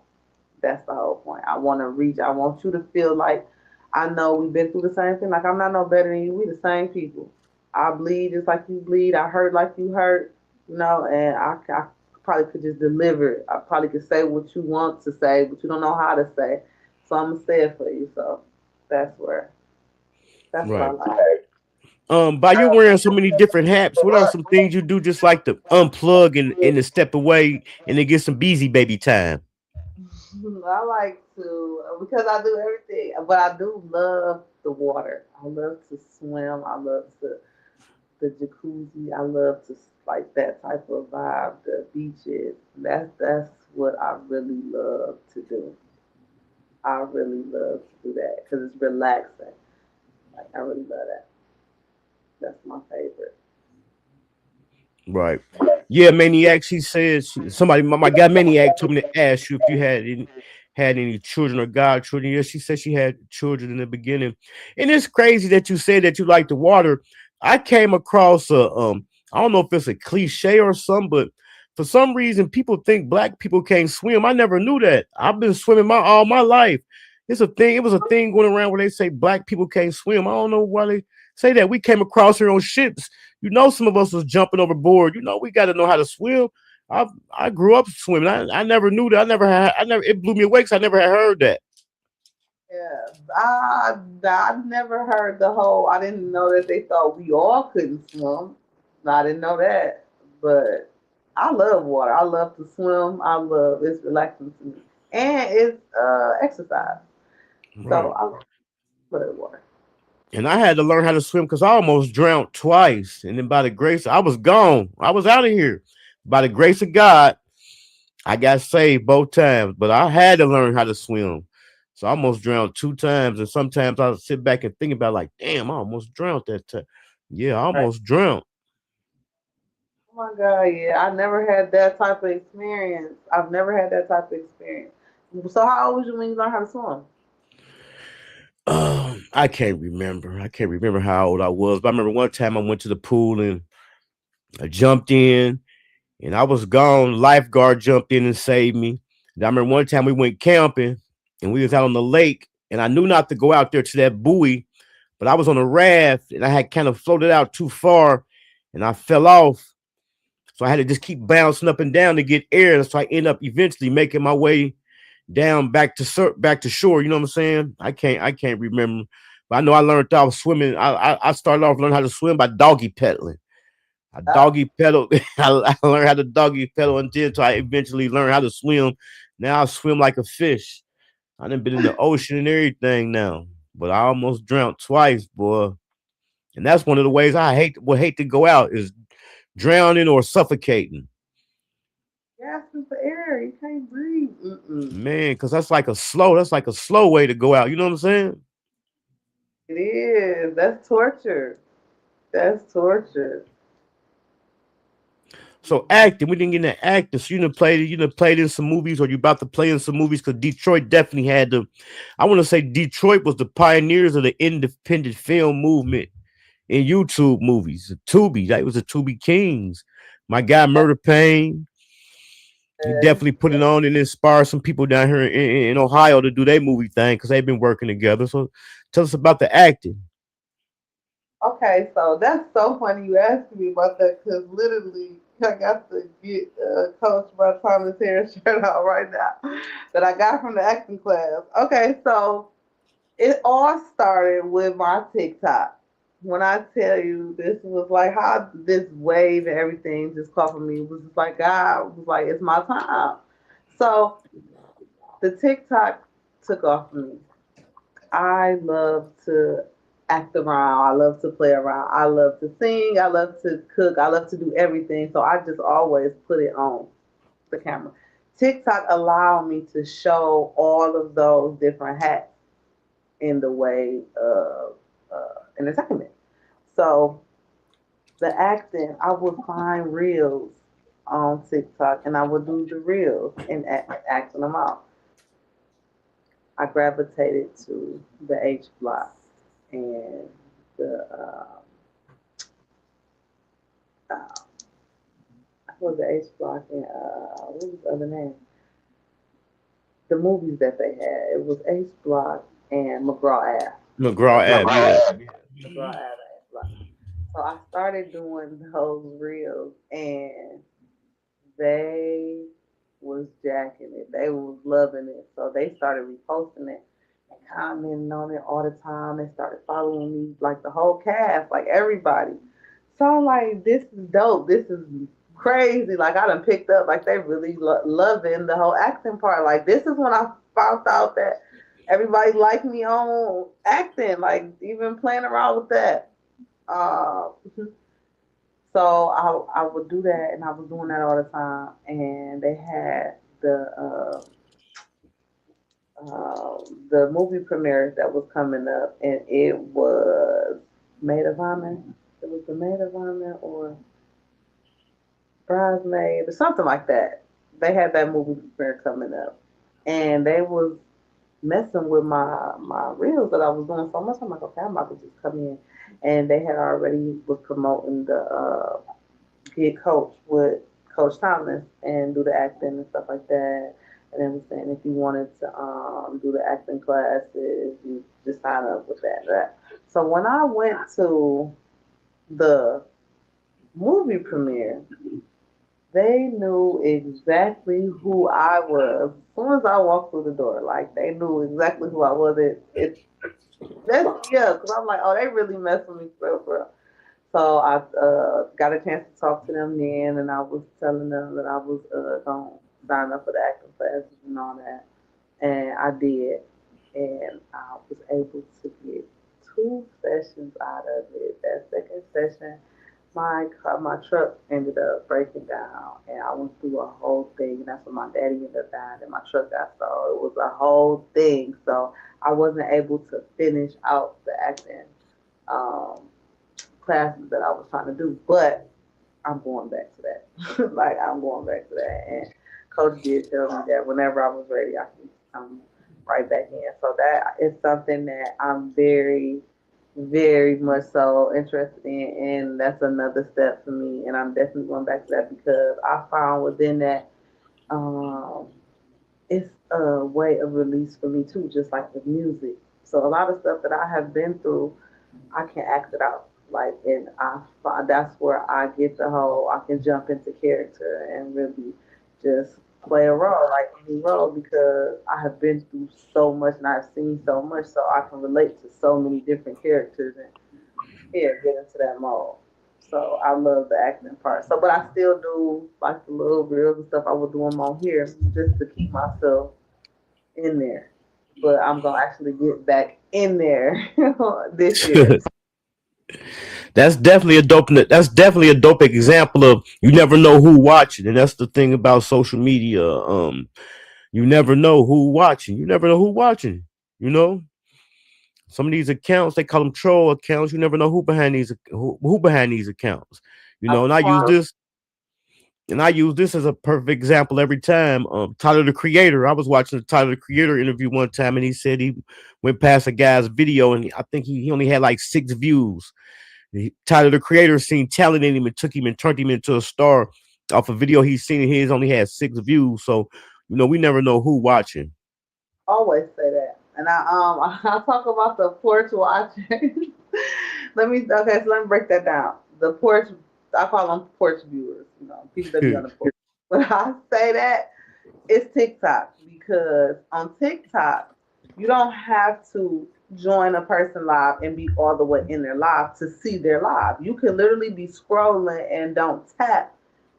that's the whole point. I want to reach. I want you to feel like I know we've been through the same thing. Like I'm not no better than you. We the same people. I bleed just like you bleed. I hurt like you hurt. You know, and I probably could just deliver it. I probably could say what you want to say, but you don't know how to say. So I'm gonna say it for you. So that's where that's what I Right. like. By you wearing so many different hats, what are some things you do just like to unplug and to step away and to get some Beezy baby time? I like to because I do everything, but I do love the water. I love to swim. I love to the jacuzzi. I love to like that type of vibe. The beaches. That's what I really love to do. I really love to do that because it's relaxing. Like I really love that. That's my favorite. Right. Yeah, Maniac. She said somebody, my guy Maniac told me to ask you if you had any children or godchildren. Yeah, she said she had children in the beginning, and it's crazy that you said that you like the water. I came across I don't know if it's a cliche or something, but for some reason people think black people can't swim. I never knew that. I've been swimming all my life. It's a thing. It was a thing going around where they say black people can't swim. I don't know why they say that. We came across here on ships. You know, some of us was jumping overboard. You know, we got to know how to swim. I grew up swimming. I never knew that. I never. It blew me away because I never had heard that. Yeah, I never heard the whole. I didn't know that they thought we all couldn't swim. I didn't know that, but I love water. I love to swim. I love it's relaxing to me, and it's exercise. So Right. I love water. And I had to learn how to swim because I almost drowned twice. And then by the grace, I was gone. I was out of here. By the grace of God, I got saved both times. But I had to learn how to swim. So I almost drowned two times. And sometimes I sit back and think about like, damn, I almost drowned that time. Yeah, I Right. almost drowned. Oh my God, yeah, I never had that type of experience. I've never had that type of experience. So how old was you when you learned how to swim? I can't remember. I can't remember how old I was. But I remember one time I went to the pool and I jumped in and I was gone. Lifeguard jumped in and saved me. And I remember one time we went camping and we was out on the lake and I knew not to go out there to that buoy, but I was on a raft and I had kind of floated out too far and I fell off. So I had to just keep bouncing up and down to get air. And so I end up eventually making my way down back to shore. You know what I'm saying? I can't remember. But I know I learned I was swimming. I started off learning how to swim by doggy pedaling. I Uh, doggy pedal. I learned how to doggy pedal until I eventually learned how to swim. Now I swim like a fish. I done been in the ocean and everything now, but I almost drowned twice, boy. And that's one of the ways would hate to go out is drowning or suffocating, gasping for air, you can't breathe. Mm-mm. man. Because that's like a slow way to go out. You know what I'm saying? It is. That's torture. That's torture. So acting, we didn't get into acting. So you done played in some movies, or you about to play in some movies, because Detroit definitely had the. I want to say Detroit was the pioneers of the independent film movement in YouTube movies. Tubi, that was the Tubi Kings. My guy Murder Pain, he definitely put it on and inspired some people down here in Ohio to do their movie thing, because they've been working together. So tell us about the acting. Okay, so that's so funny you asked me about that because literally I got to get Coach by Thomas Harris shirt out right now that I got from the acting class. Okay, so it all started with my TikTok. When I tell you this was like how this wave and everything just caught for me, it was just like God was like, it's my time. So the TikTok took off for me. I love to act around. I love to play around. I love to sing. I love to cook. I love to do everything. So I just always put it on the camera. TikTok allowed me to show all of those different hats in the way of entertainment. So the acting, I would find reels on TikTok and I would do the reels and acting them out. I gravitated to the H block and the what was the H block and what was the other name? The movies that they had. It was H block and McGraw Ave. McGraw Ave, yeah. McGraw Ave H block. So I started doing those reels and they was jacking it. They was loving it. So they started reposting it and commenting on it all the time. They started following me, like the whole cast, like everybody. So I'm like, this is dope. This is crazy. Like I done picked up, like they really loving the whole acting part. Like this is when I found out that everybody liked me on acting, like even playing around with that. Uh, So I would do that, and I was doing that all the time. And they had the movie premieres that was coming up, and it was Maid of Honor. It was the Maid of Honor or Bridesmaid or something like that. They had that movie premiere coming up, and they was messing with my reels that I was doing so much. I'm like, okay, I'm about to just come in, and they had already was promoting the get coach with Coach Thomas and do the acting and stuff like that. And then was saying if you wanted to do the acting classes, you just sign up with that. So when I went to the movie premiere, they knew exactly who I was. As soon as I walked through the door, like they knew exactly who I was. Because I'm like, oh, they really messed with me for real. So I got a chance to talk to them then, and I was telling them that I was going to sign up for the acting classes and all that. And I did. And I was able to get 2 sessions out of it. That second session, my truck ended up breaking down, and I went through a whole thing. And that's when my daddy ended up dying, and my truck got stole. It was a whole thing. So I wasn't able to finish out the acting classes that I was trying to do, but I'm going back to that. Like I'm going back to that. And Coach did tell me that whenever I was ready, I can come right back in. So that is something that I'm very, very much so interested in, and that's another step for me. And I'm definitely going back to that because I found within that, it's a way of release for me too, just like the music. So a lot of stuff that I have been through, I can act it out. Like, and that's where I get the whole, I can jump into character and really just play a role, like any role, because I have been through so much and I've seen so much, so I can relate to so many different characters and get into that mode. So I love the acting part. So, but I still do like the little reels and stuff. I would do them on here just to keep myself in there. But I'm gonna actually get back in there this year. That's definitely a dope. That's definitely a dope example of you never know who watching, and that's the thing about social media. You never know who watching. You never know who watching. You know, some of these accounts they call them troll accounts. You never know who behind these accounts. You know, and I use this. and I use this as a perfect example every time. Tyler the Creator. I was watching the Tyler the Creator interview one time, and he said he went past a guy's video, and I think he only had like 6 views. Tyler the Creator seen talent in him and took him and turned him into a star off a video he's seen. And his only had 6 views, so we never know who watching. Always say that, and I talk about the porch watching. Let me break that down. The porch, I call them porch viewers. People that be on the porch. When I say that, it's TikTok, because on TikTok you don't have to join a person live and be all the way in their live to see their live. You can literally be scrolling and don't tap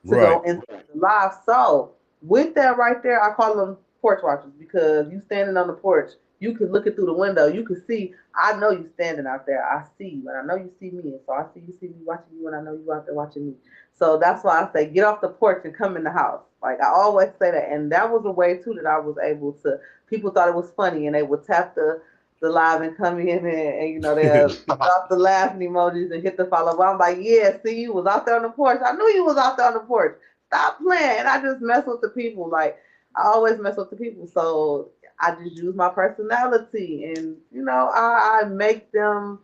to go into the live. So with that right there, I call them porch watchers, because you standing on the porch, you can look it through the window, you can see, I know you standing out there, I see you, and I know you see me, and so I see you watching you, and I know you out there watching me. So that's why I say get off the porch and come in the house. Like, I always say that, and that was a way too that I was able to, people thought it was funny, and they would tap the live and come in, and they'll drop the laughing emojis and hit the follow. But I'm like, yeah, see, you was out there on the porch. I knew you was out there on the porch. Stop playing. And I just mess with the people. Like, I always mess with the people. So I just use my personality, and I make them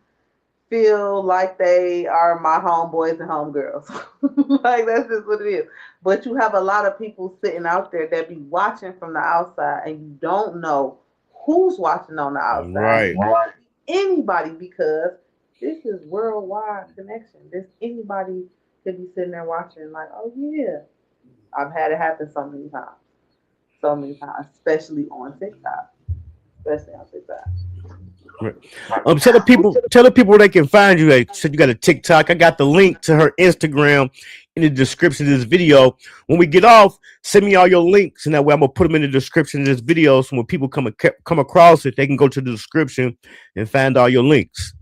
feel like they are my homeboys and homegirls. Like, that's just what it is. But you have a lot of people sitting out there that be watching from the outside, and you don't know who's watching on the outside. Right. Anybody, because this is worldwide connection. There's anybody could be sitting there watching like, oh yeah. I've had it happen so many times, especially on TikTok. Right. Tell the people where they can find you. They said you got a TikTok. I got the link to her Instagram in the description of this video. When we get off, send me all your links, and that way I'm gonna put them in the description of this video. So when people come across it, they can go to the description and find all your links.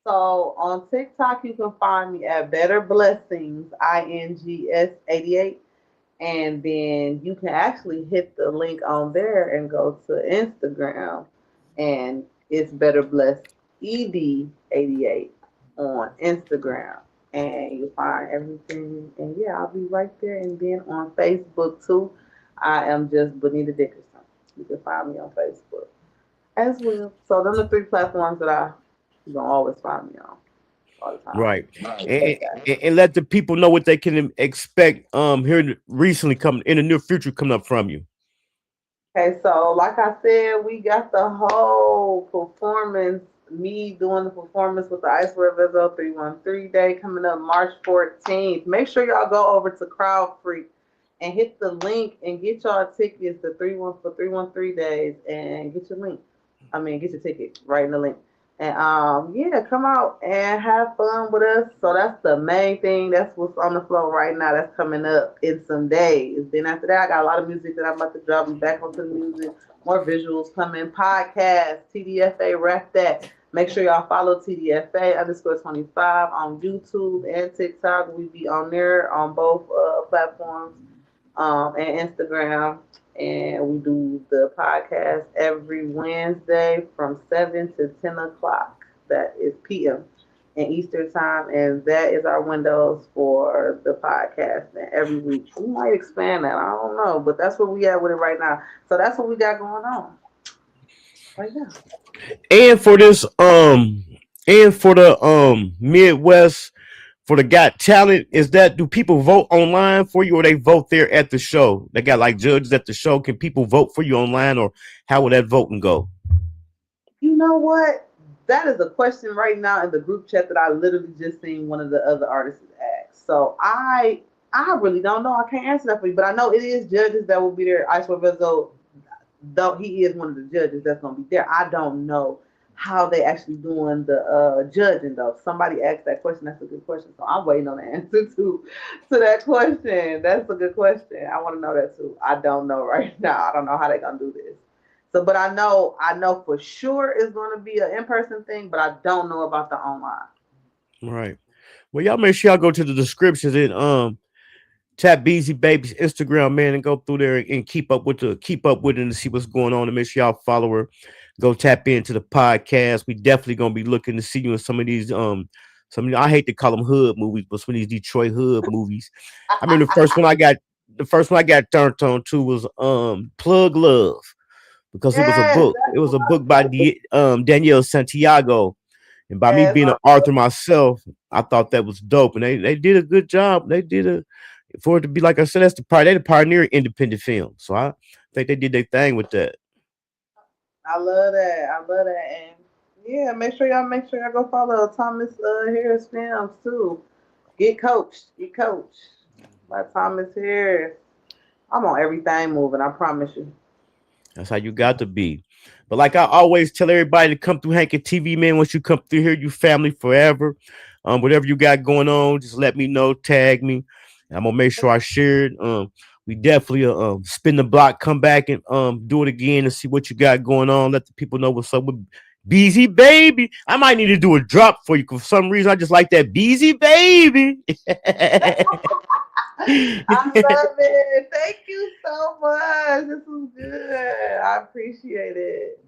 So on TikTok, you can find me at Better Blessings INGS88, and then you can actually hit the link on there and go to Instagram, and it's Better Bless ED88 on Instagram, and you'll find everything. And yeah, I'll be right there. And then on Facebook too, I am just Bonita Dickerson. You can find me on Facebook as well. So those are the 3 platforms that you're gonna always find me on all the time. Right. And let the people know what they can expect here recently coming in the near future coming up from you. Okay, so like I said, we got the whole performance, me doing the performance with the Iceberg Vezo 313 day coming up March 14th. Make sure y'all go over to Crowd Freak and hit the link and get y'all tickets to 313 days and get your link. Get your ticket right in the link. And yeah, come out and have fun with us. So that's the main thing. That's what's on the floor right now. That's coming up in some days. Then after that, I got a lot of music that I'm about to drop. Me back onto the music. More visuals coming. Podcast, TDFA, rap that. Make sure y'all follow TDFA_25 on YouTube and TikTok. We be on there on both platforms, and Instagram. And we do the podcast every Wednesday from 7 to 10 o'clock. That is PM in Eastern time. And that is our windows for the podcast. And every week, we might expand that. I don't know. But that's where we at with it right now. So that's what we got going on right now. And for this, Midwest, for the Got Talent, do people vote online for you, or they vote there at the show? They got like judges at the show. Can people vote for you online, or how would that voting go? You know what? That is a question right now in the group chat that I literally just seen one of the other artists ask. So I really don't know. I can't answer that for you, but I know it is judges that will be there. Iceberg Vezo, though he is one of the judges that's gonna be there. I don't know how they actually doing the judging though. Somebody asked that question. That's a good question. So I'm waiting on the answer to that question. That's a good question. I want to know that too. I don't know right now. I don't know how they're gonna do this. So, but I know for sure it's gonna be an in-person thing, but I don't know about the online. Right. Well, y'all make sure y'all go to the descriptions and tap Beezy Baby's Instagram, man, and go through there and keep up with it and see what's going on, and make sure y'all follow her. Go tap into the podcast. We definitely gonna be looking to see you in some of these I hate to call them hood movies, but some of these Detroit hood movies. I mean, the first one I got turned on to was Plug Love, because it was a Yes, book. It was a book by Danielle Santiago. And by me yes, being an author myself, I thought that was dope. And they did a good job. They did for it to be, like I said, that's they the pioneer independent film. So I think they did their thing with that. I love that. I love that. And yeah, make sure y'all go follow Thomas Harris Films too. Get coached. Get coached by Thomas Harris. I'm on everything moving, I promise you. That's how you got to be. But like I always tell everybody to come through Hankin TV, man. Once you come through here, you family forever. Whatever you got going on, just let me know, tag me. And I'm gonna make sure I share it. We definitely spin the block, come back and do it again and see what you got going on. Let the people know what's up with Beezy baby. I might need to do a drop for you, because for some reason I just like that Beezy baby. I love it. Thank you so much. This was good. I appreciate it.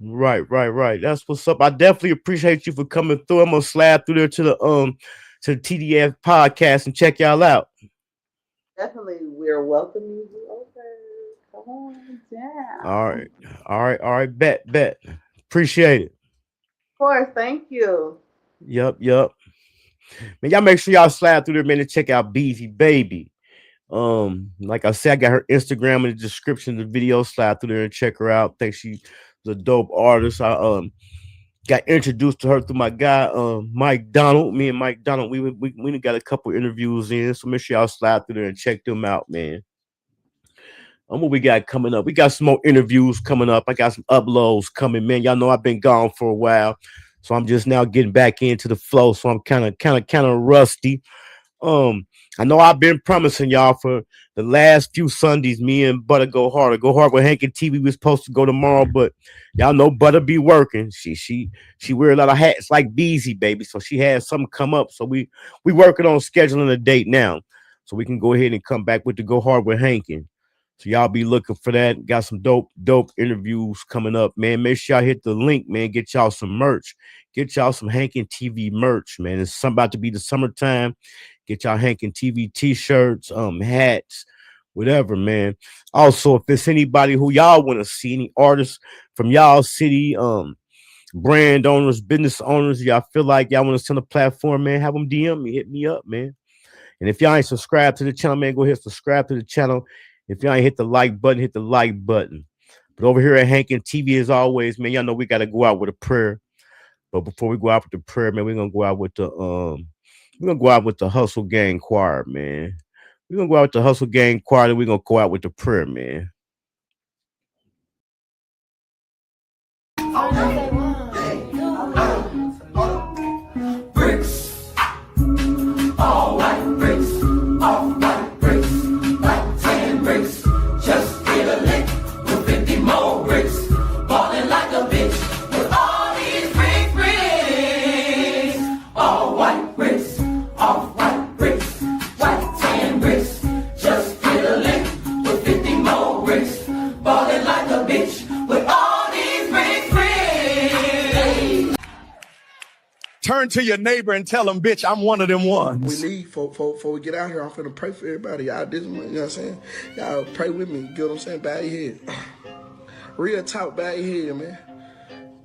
Right. That's what's up. I definitely appreciate you for coming through. I'm gonna slide through there to the TDF podcast and check y'all out. Definitely, we're welcoming you over. Come on down. All right. Bet. Appreciate it. Of course, thank you. Yup. Man, y'all make sure y'all slide through there, man, and check out Beezy baby. Like I said, I got her Instagram in the description of the video. Slide through there and check her out. Think she's a dope artist. I got introduced to her through my guy Mike Donald. Me and Mike Donald, we got a couple interviews in, so make sure y'all slide through there and check them out, man. What we got coming up? We got some more interviews coming up. I got some uploads coming, man. Y'all know I've been gone for a while, so I'm just now getting back into the flow. So I'm kind of rusty. I know I've been promising y'all for the last few Sundays, me and Butter go harder. Go hard with Hankin TV. We're supposed to go tomorrow, but y'all know Butter be working. She wear a lot of hats like Beezy baby, so she has something come up. So we working on scheduling a date now, so we can go ahead and come back with the Go Hard with Hankin. So y'all be looking for that. Got some dope interviews coming up, man. Make sure y'all hit the link, man. Get y'all some merch. Get y'all some Hankin TV merch, man. It's about to be the summertime. Get y'all Hankin TV t-shirts, hats, whatever, man. Also, if it's anybody who y'all want to see, any artists from y'all city, brand owners, business owners, y'all feel like y'all want to send a platform, man, have them DM me, hit me up, man. And if y'all ain't subscribed to the channel, man, go ahead and subscribe to the channel. If y'all ain't hit the like button, hit the like button. But over here at Hankin TV, as always, man, y'all know we got to go out with a prayer. But before we go out with the prayer, man, we're gonna go out with the Hustle Gang Choir, man. We're gonna go out with the Hustle Gang Choir, and we're gonna go out with the prayer, man. Bricks, all white bricks, all white bricks, like 10 bricks. Just get a lick with 50 more bricks. Ballin' like a bitch with all these bricks. All white bricks, off white bricks, white 10 bricks. Just get a lick with 50 more bricks. Ballin' like a bitch with all these bricks. Turn to your neighbor and tell him, bitch, I'm one of them ones. We leave before we get out here. I'm finna pray for everybody. Y'all, you know what I'm saying? Y'all pray with me. You get what I'm saying? Bow your head. Real talk, bow your head, man.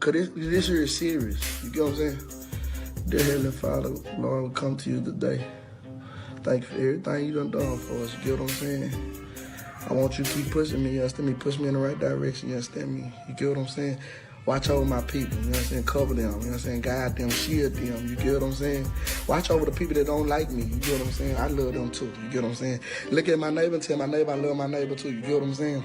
Cause this here is serious. You get what I'm saying? Dear Heavenly Father, Lord, we come to you today. Thank you for everything you done for us. You get what I'm saying? I want you to keep pushing me. You understand me? Push me in the right direction. You understand me? You get what I'm saying? Watch over my people, you know what I'm saying? Cover them, you know what I'm saying? Guide them, shield them, you get what I'm saying? Watch over the people that don't like me, you get what I'm saying? I love them too, you get what I'm saying? Look at my neighbor and tell my neighbor I love my neighbor too, you get what I'm saying?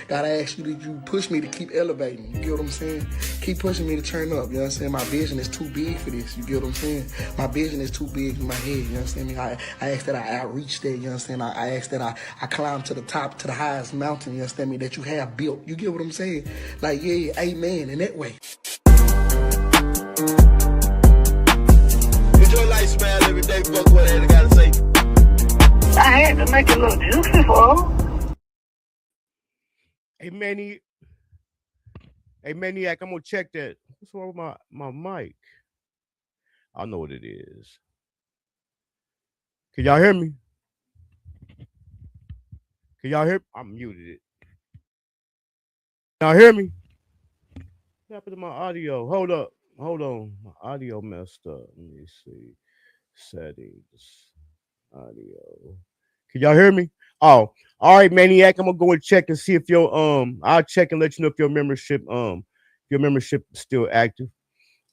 God, I ask you that you push me to keep elevating, you get what I'm saying? Keep pushing me to turn up, you know what I'm saying? My vision is too big for this, you get what I'm saying? My vision is too big in my head, you understand me? I ask that I reach there, you understand? I ask that I climb to the top, to the highest mountain, you understand me, that you have built, you get what I'm saying? Like, yeah, amen, in that way. Enjoy life, smile every day, fuck what I gotta say. I had to make it look juicy for him. Hey, Maniac, I'm gonna check that. What's wrong with my mic? I know what it is. Can y'all hear me? Can y'all hear? I muted it. Y'all hear me? What happened to my audio? Hold up. Hold on. My audio messed up. Let me see. Settings. Audio. Can y'all hear me? Oh, all right, Maniac. I'm gonna go and check and see if your I'll check and let you know if your membership is still active.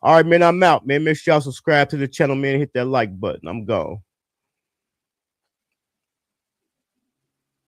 All right, man. I'm out, man. Make sure y'all subscribe to the channel, man. Hit that like button. I'm gone.